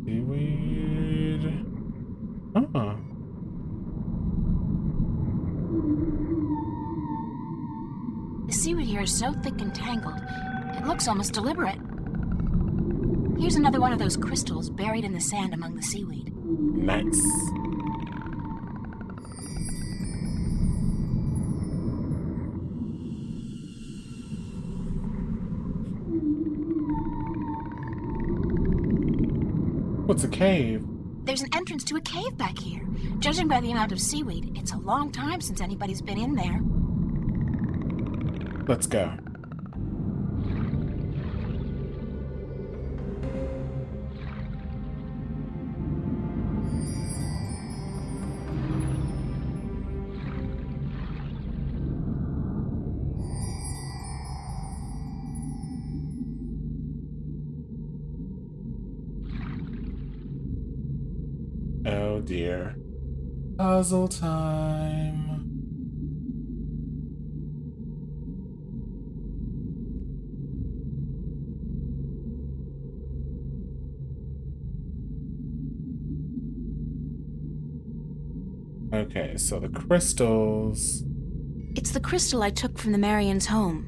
Seaweed. Oh. The seaweed here is so thick and tangled, it looks almost deliberate. Here's another one of those crystals buried in the sand among the seaweed. Nice. What's a cave? There's an entrance to a cave back here. Judging by the amount of seaweed, it's a long time since anybody's been in there. Let's go. Oh dear. Puzzle time. Okay, so the crystals. It's the crystal I took from the Marian's home.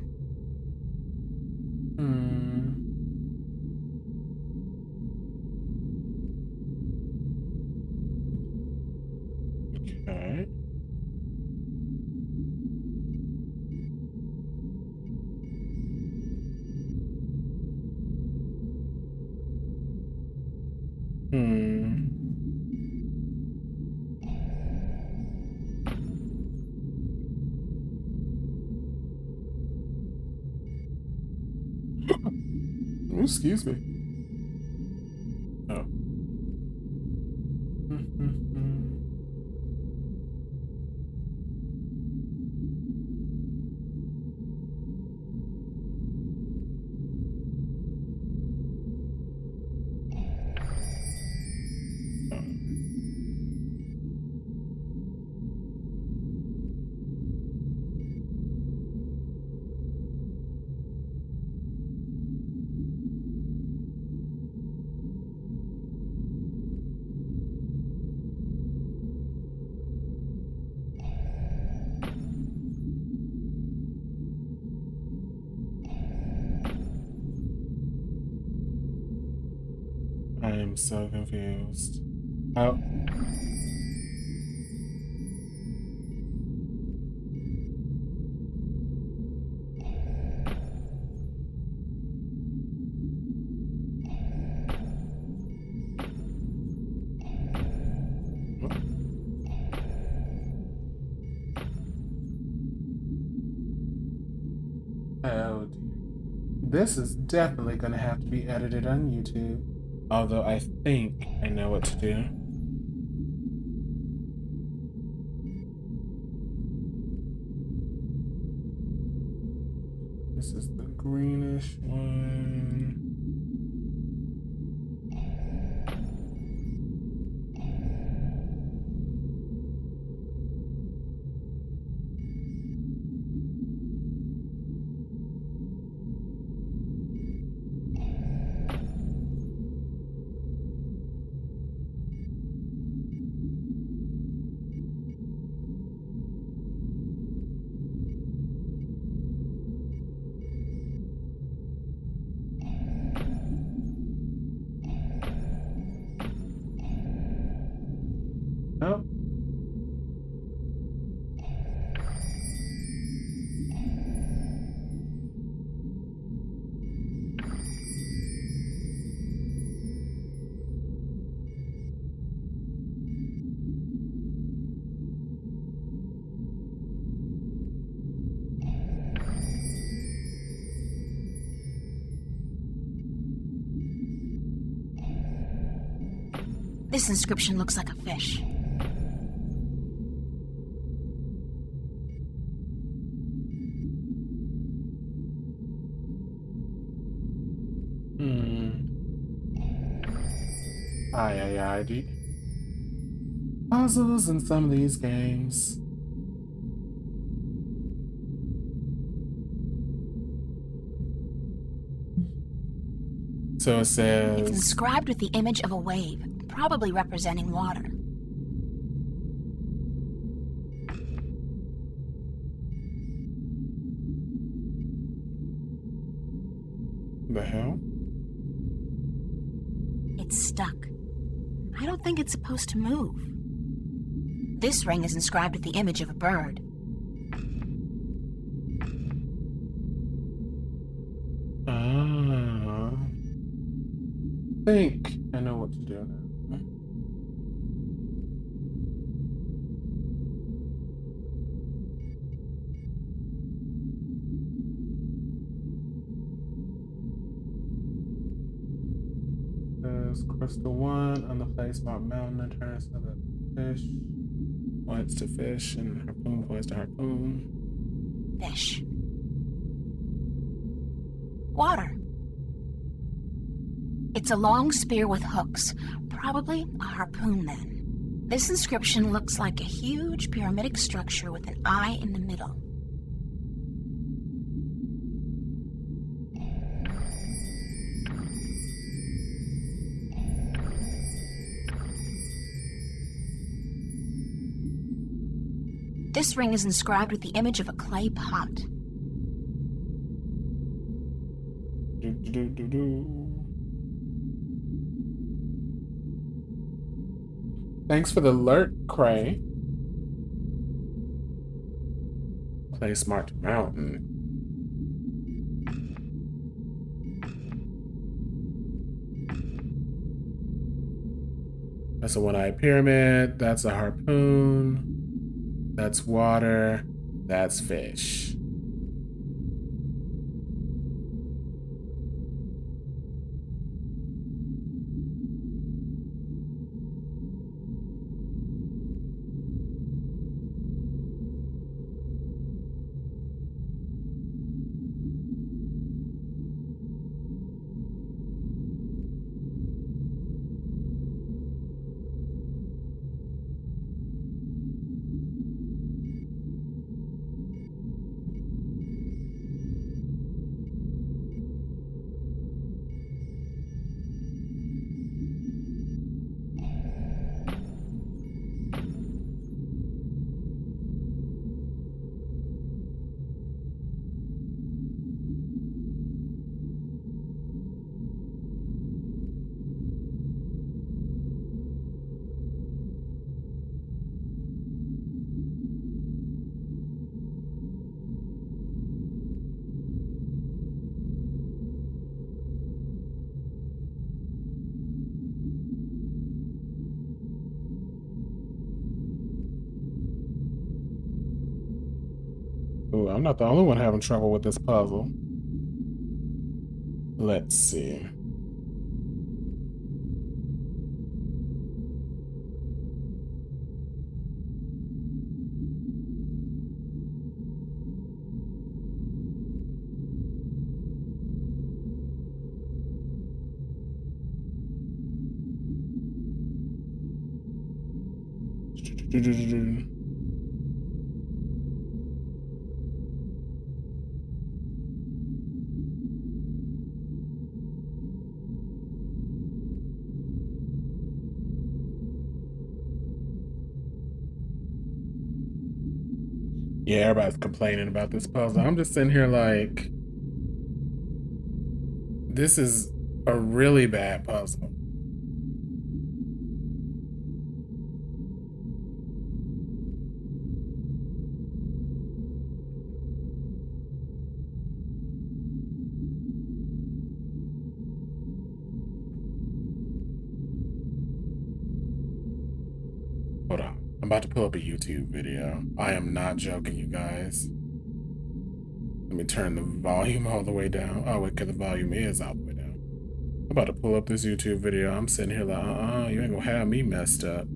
Okay. Excuse me. Oh. I am so confused. Oh. Oh dear. This is definitely gonna have to be edited on YouTube. Although I think I know what to do. This is the greenish one. Oh. This inscription looks like a fish. Aye. Puzzles in some of these games. So it says... It's inscribed with the image of a wave, probably representing water. The hell? It's stuck. I don't think it's supposed to move. This ring is inscribed with the image of a bird. think I know what to do now. There's crystal 1 on the place marked mountain and turns to the fish. Points to fish and harpoon points to harpoon. Fish. Water. It's a long spear with hooks, probably a harpoon then. This inscription looks like a huge pyramidic structure with an eye in the middle. This ring is inscribed with the image of a clay pot. Thanks for the alert, Cray. Place marked mountain. That's a one-eyed pyramid. That's a harpoon. That's water. That's fish. Ooh, I'm not the only one having trouble with this puzzle. Let's see. Yeah, everybody's complaining about this puzzle. I'm just sitting here like, this is a really bad puzzle. Hold on. I'm about to pull up a YouTube video. I am not joking, you guys. Let me turn the volume all the way down. Oh, wait, because the volume is all the way down. I'm about to pull up this YouTube video. I'm sitting here like, you ain't gonna have me messed up.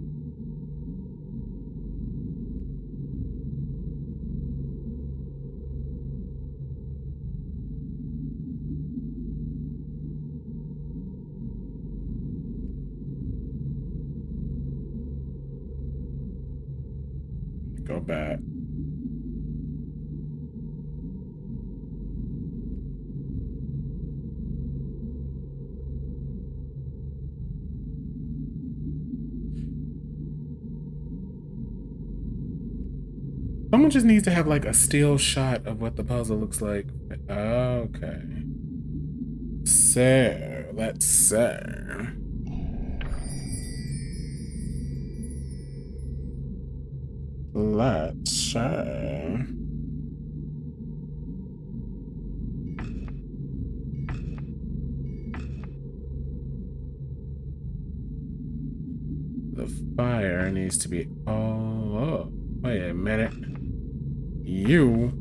Go back. Someone just needs to have like a still shot of what the puzzle looks like. Okay. So, let's see. Let's see. fire needs to be... Oh, wait a minute. You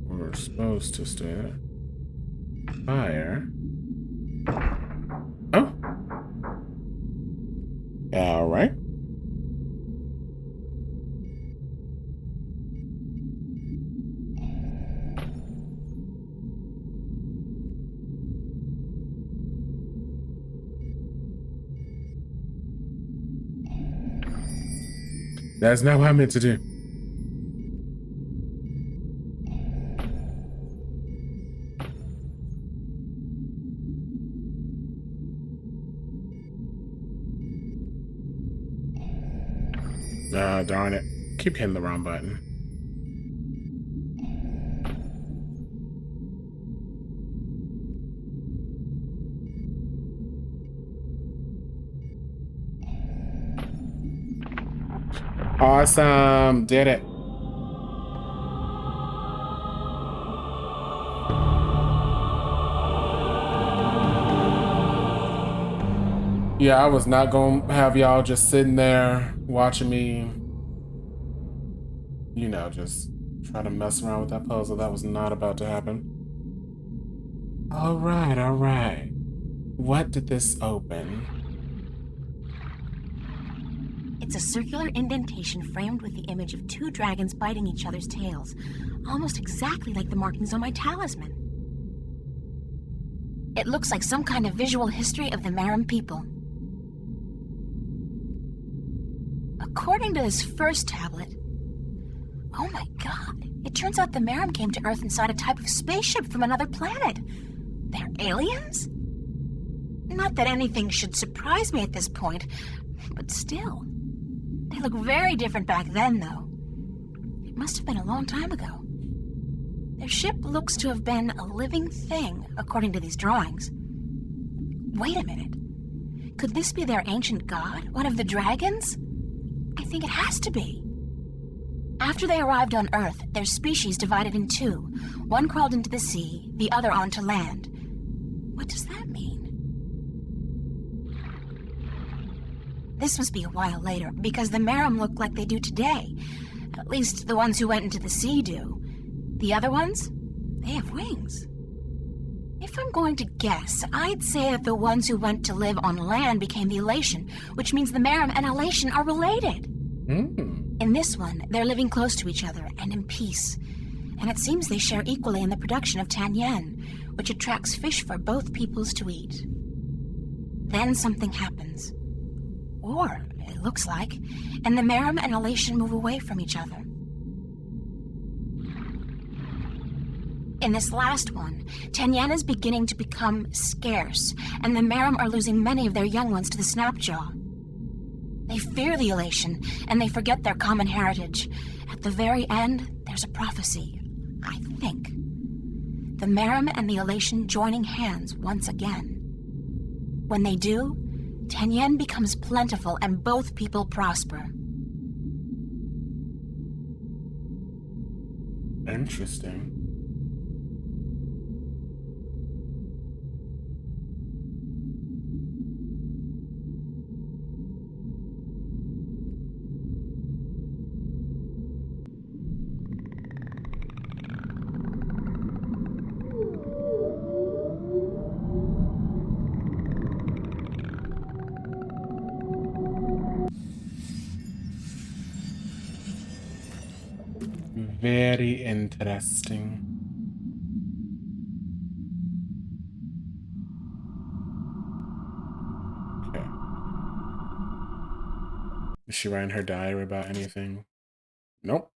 were supposed to stay there. Fire. Oh. All right. That's not what I meant to do. Ah, darn it. Keep hitting the wrong button. Awesome. Did it. Yeah, I was not going to have y'all just sitting there watching me, you know, just try to mess around with that puzzle. That was not about to happen. All right, all right. What did this open? It's a circular indentation framed with the image of two dragons biting each other's tails, almost exactly like the markings on my talisman. It looks like some kind of visual history of the Maram people. According to this first tablet, oh my god, it turns out the Maram came to Earth inside a type of spaceship from another planet. They're aliens? Not that anything should surprise me at this point, but still. They look very different back then, though. It must have been a long time ago. Their ship looks to have been a living thing, according to these drawings. Wait a minute. Could this be their ancient god, one of the dragons? I think it has to be. After they arrived on Earth, their species divided in two. One crawled into the sea, the other onto land. What does that mean? This must be a while later, because the Maram look like they do today. At least the ones who went into the sea do. The other ones? They have wings. If I'm going to guess, I'd say that the ones who went to live on land became the Elation, which means the Maram and Elation are related. In this one, they're living close to each other and in peace. And it seems they share equally in the production of Tanyan, which attracts fish for both peoples to eat. Then something happens. Or, it looks like, and the Maram and Elation move away from each other. In this last one, Tanyan is beginning to become scarce, and the Maram are losing many of their young ones to the Snapjaw. They fear the Elation, and they forget their common heritage. At the very end, there's a prophecy, I think. The Maram and the Elation joining hands once again. When they do, Tanyan becomes plentiful and both people prosper. Interesting. Very interesting. Okay. Is she writing her diary about anything? Nope.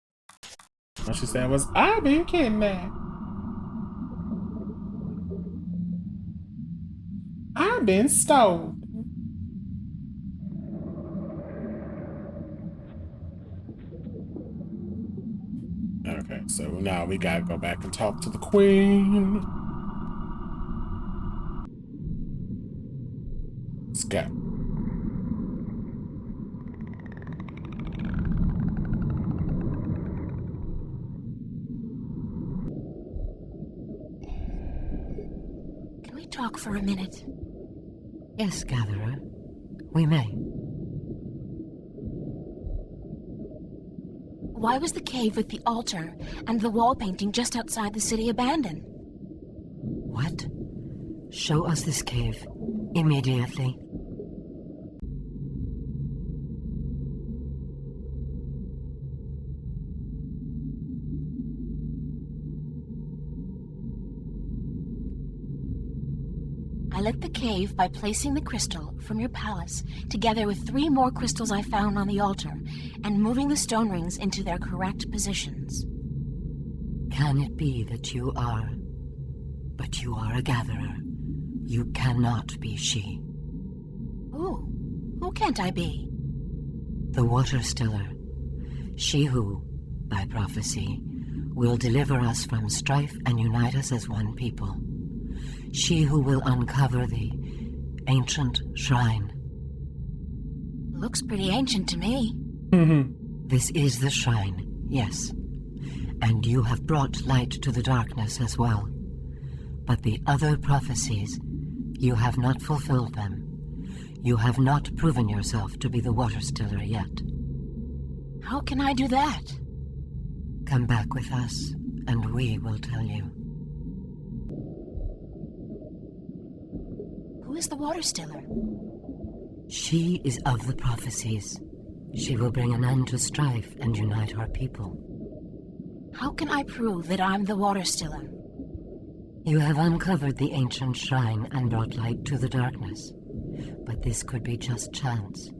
All she said was, I've been kidnapped. I've been stolen. Okay, so now we gotta go back and talk to the queen. Let's go. Can we talk for a minute? Yes, Gatherer. We may. Why was the cave with the altar and the wall painting just outside the city abandoned? What? Show us this cave. Immediately. I lit the cave by placing the crystal from your palace together with 3 more crystals I found on the altar and moving the stone rings into their correct positions. Can it be that you are... But you are a gatherer. You cannot be she. Who can't I be? The Water Stiller. She who, by prophecy, will deliver us from strife and unite us as one people. She who will uncover the ancient shrine. Looks pretty ancient to me. This is the shrine, yes. And you have brought light to the darkness as well. But the other prophecies, you have not fulfilled them. You have not proven yourself to be the Water Stiller yet. How can I do that? Come back with us, and we will tell you. Who is the Water Stiller? She is of the prophecies. She will bring an end to strife and unite our people. How can I prove that I'm the Water Stiller? You have uncovered the ancient shrine and brought light to the darkness. But this could be just chance.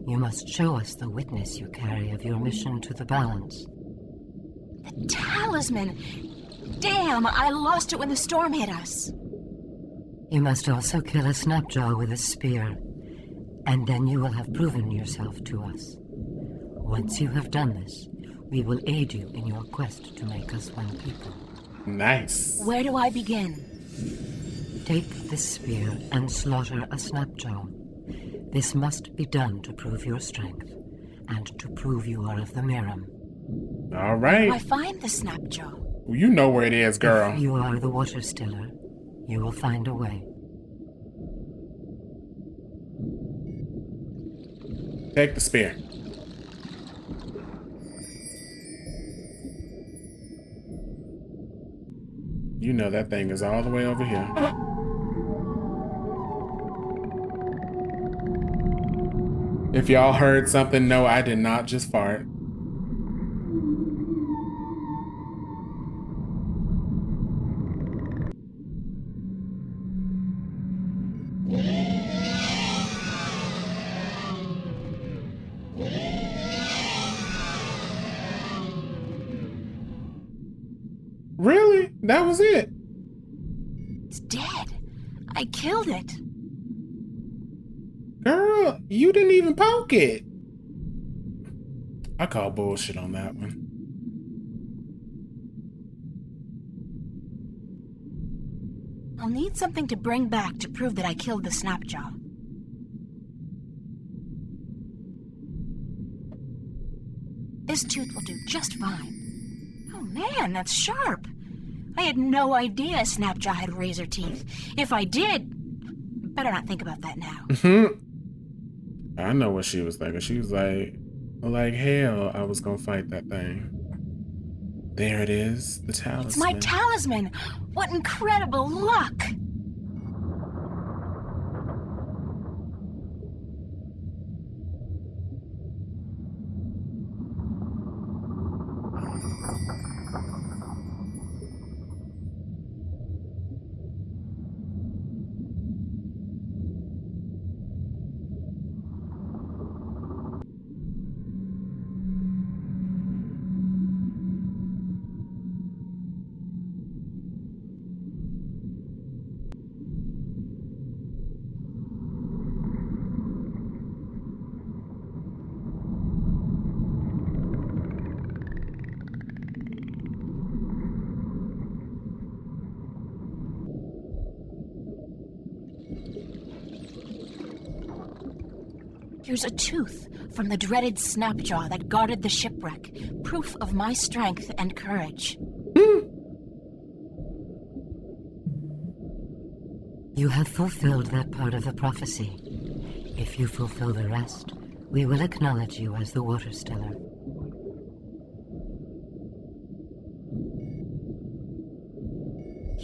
You must show us the witness you carry of your mission to the balance. The talisman! Damn, I lost it when the storm hit us. You must also kill a Snapjaw with a spear, and then you will have proven yourself to us. Once you have done this, we will aid you in your quest to make us one people. Nice. Where do I begin? Take this spear and slaughter a Snapjaw. This must be done to prove your strength, and to prove you are of the Miram. All right. I find the Snapjaw. You know where it is, girl. If you are the Water Stiller, you will find a way. Take the spear. You know that thing is all the way over here. If y'all heard something, no, I did not just fart. Really? That was it? It's dead. I killed it. Girl, you didn't even poke it. I call bullshit on that one. I'll need something to bring back to prove that I killed the Snapjaw. This tooth will do just fine. Oh man, that's sharp. I had no idea Snapjaw had razor teeth. If I did, better not think about that now. I know what she was thinking. She was like hell, I was gonna fight that thing. There it is, the talisman. It's my talisman! What incredible luck! Here's a tooth from the dreaded Snapjaw that guarded the shipwreck. Proof of my strength and courage. You have fulfilled that part of the prophecy. If you fulfill the rest, we will acknowledge you as the Water Stiller.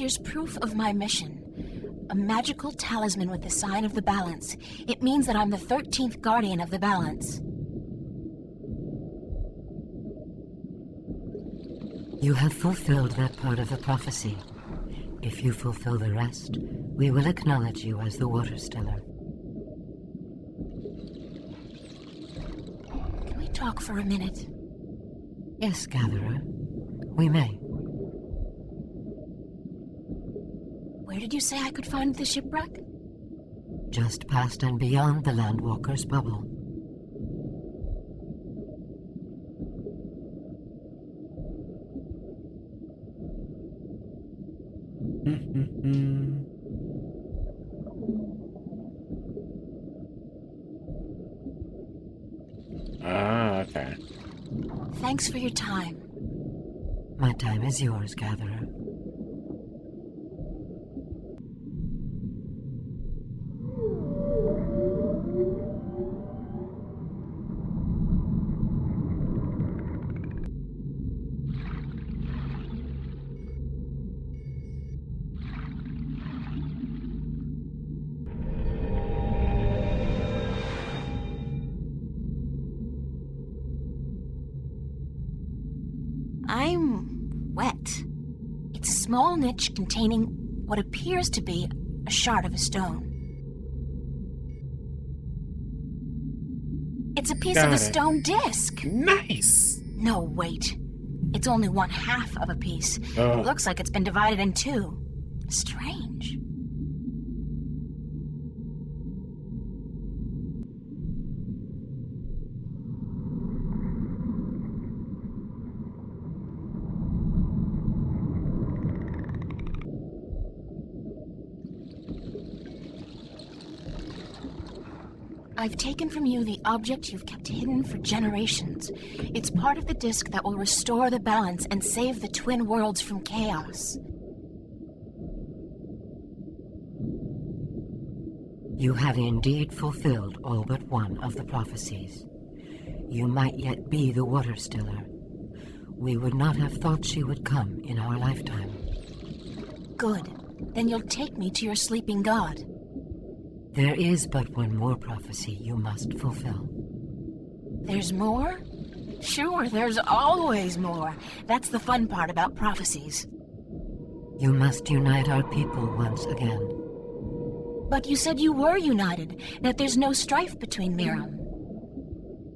Here's proof of my mission. A magical talisman with the sign of the balance. It means that I'm the 13th guardian of the balance. You have fulfilled that part of the prophecy. If you fulfill the rest, we will acknowledge you as the Water Stiller. Can we talk for a minute? Yes, Gatherer. We may. Where did you say I could find the shipwreck? Just past and beyond the Landwalker's bubble. Ah, okay. Thanks for your time. My time is yours, Gatherer. I'm wet. It's a small niche containing what appears to be a shard of a stone. It's a piece of Got a it. stone disc. Nice. No, wait. It's only one half of a piece. Oh. It looks like it's been divided in two. Strange. I've taken from you the object you've kept hidden for generations. It's part of the disc that will restore the balance and save the twin worlds from chaos. You have indeed fulfilled all but one of the prophecies. You might yet be the Water Stiller. We would not have thought she would come in our lifetime. Good. Then you'll take me to your sleeping god. There is but one more prophecy you must fulfill. There's more? Sure, there's always more. That's the fun part about prophecies. You must unite our people once again. But you said you were united, that there's no strife between Miram.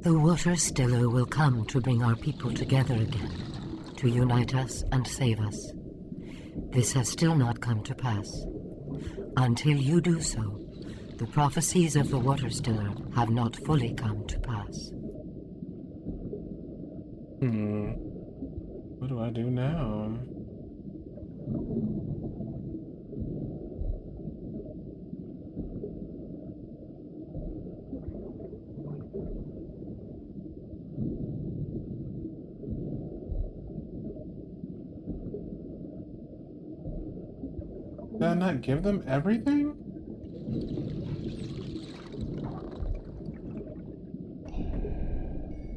The Water Stiller will come to bring our people together again, to unite us and save us. This has still not come to pass. Until you do so, the prophecies of the Water Stiller have not fully come to pass. What do I do now? Did I not give them everything?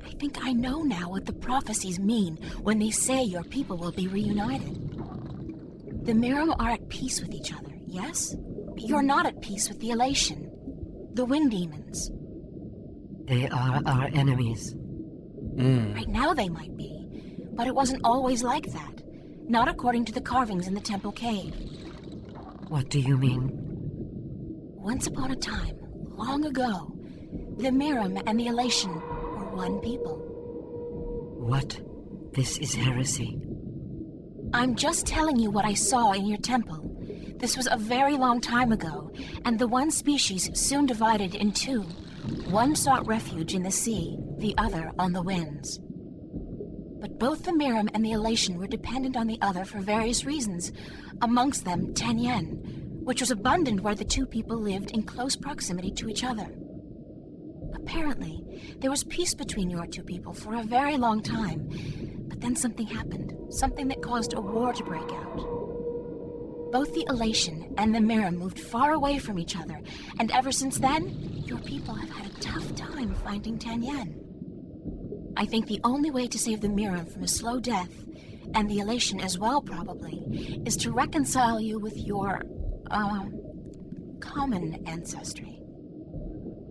I think I know now what the prophecies mean when they say your people will be reunited. The Miram are at peace with each other, yes? But you're not at peace with the Elation, the Wind Demons. They are our enemies. Right now they might be, but it wasn't always like that. Not according to the carvings in the Temple Cave. What do you mean? Once upon a time, long ago, the Miram and the Elation were one people. What? This is heresy. I'm just telling you what I saw in your temple. This was a very long time ago, and the one species soon divided in two. One sought refuge in the sea, the other on the winds. But both the Miram and the Elation were dependent on the other for various reasons, amongst them Tenyen, which was abundant where the two people lived in close proximity to each other. Apparently, there was peace between your two people for a very long time, but then something happened, something that caused a war to break out. Both the Elation and the Miram moved far away from each other, and ever since then, your people have had a tough time finding Tenyen. I think the only way to save the Miram from a slow death and the elation as well, probably, is to reconcile you with your, common ancestry.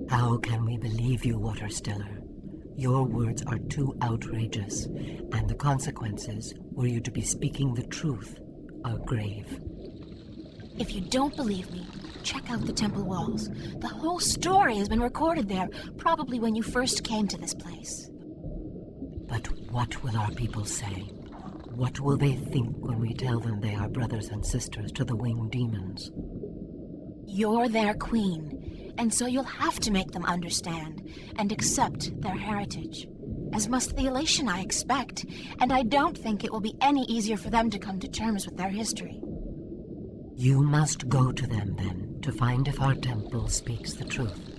How can we believe you, Waterstiller? Your words are too outrageous, and the consequences, were you to be speaking the truth, are grave. If you don't believe me, check out the temple walls. The whole story has been recorded there, probably when you first came to this place. But what will our people say? What will they think when we tell them they are brothers and sisters to the winged demons? You're their queen, and so you'll have to make them understand and accept their heritage. As must the elation, I expect, and I don't think it will be any easier for them to come to terms with their history. You must go to them, then, to find if our temple speaks the truth,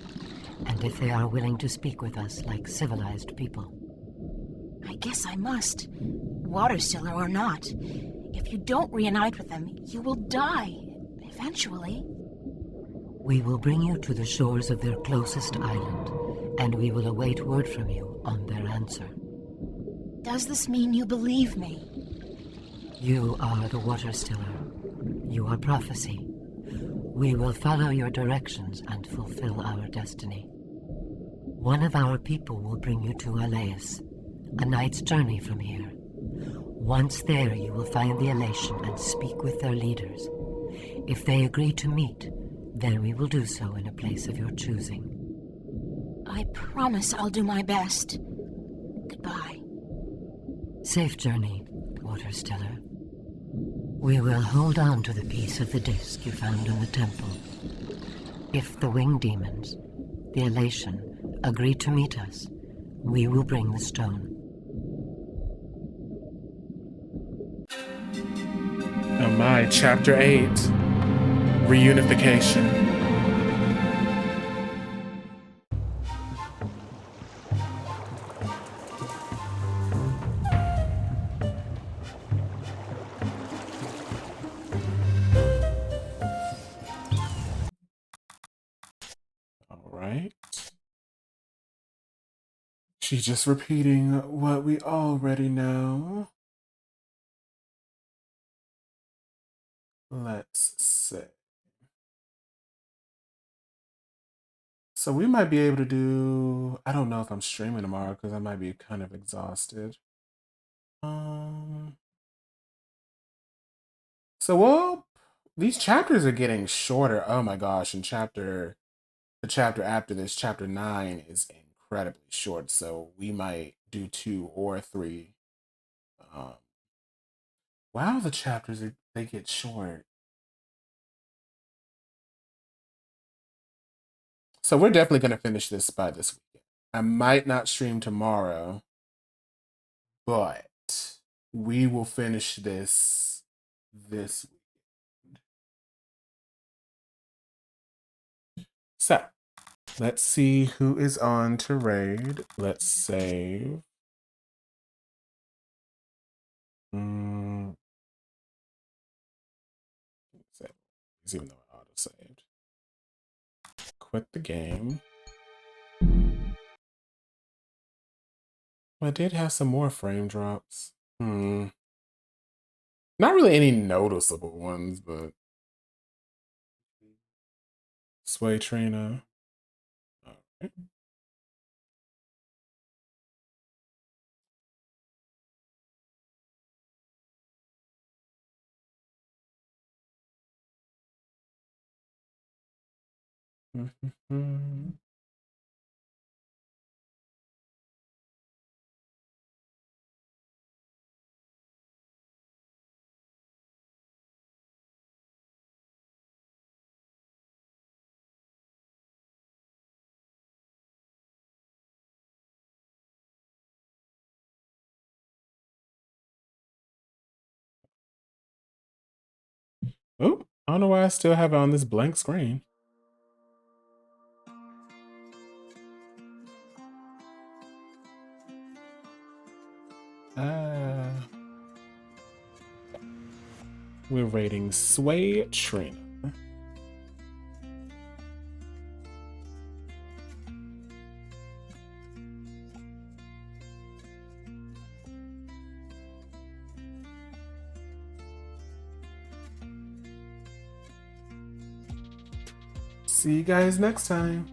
and if they are willing to speak with us like civilized people. I guess I must. Waterstiller or not. If you don't reunite with them, you will die. Eventually. We will bring you to the shores of their closest island, and we will await word from you on their answer. Does this mean you believe me? You are the Waterstiller. You are prophecy. We will follow your directions and fulfill our destiny. One of our people will bring you to Alais, a night's journey from here. Once there, you will find the elation and speak with their leaders. If they agree to meet, then we will do so in a place of your choosing. I promise I'll do my best. Goodbye. Safe journey, Waterstiller. We will hold on to the piece of the disc you found in the temple. If the winged demons, the elation, agree to meet us, we will bring the stone. Oh my, Chapter 8. Reunification. All right. She's just repeating what we already know. Let's see. So we might be able to do, I don't know if I'm streaming tomorrow because I might be kind of exhausted. So well, these chapters are getting shorter. Oh my gosh, and the chapter after this, chapter 9, is incredibly short. So we might do 2 or 3. Wow, the chapters they get short. So we're definitely going to finish this by this weekend. I might not stream tomorrow, but we will finish this weekend. So let's see who is on to raid. Let's save. Even though I auto-saved. Quit the game. I did have some more frame drops. Not really any noticeable ones, but Sway Trina. Okay. Oh, I don't know why I still have it on this blank screen. We're rating Sway Trina. See you guys next time.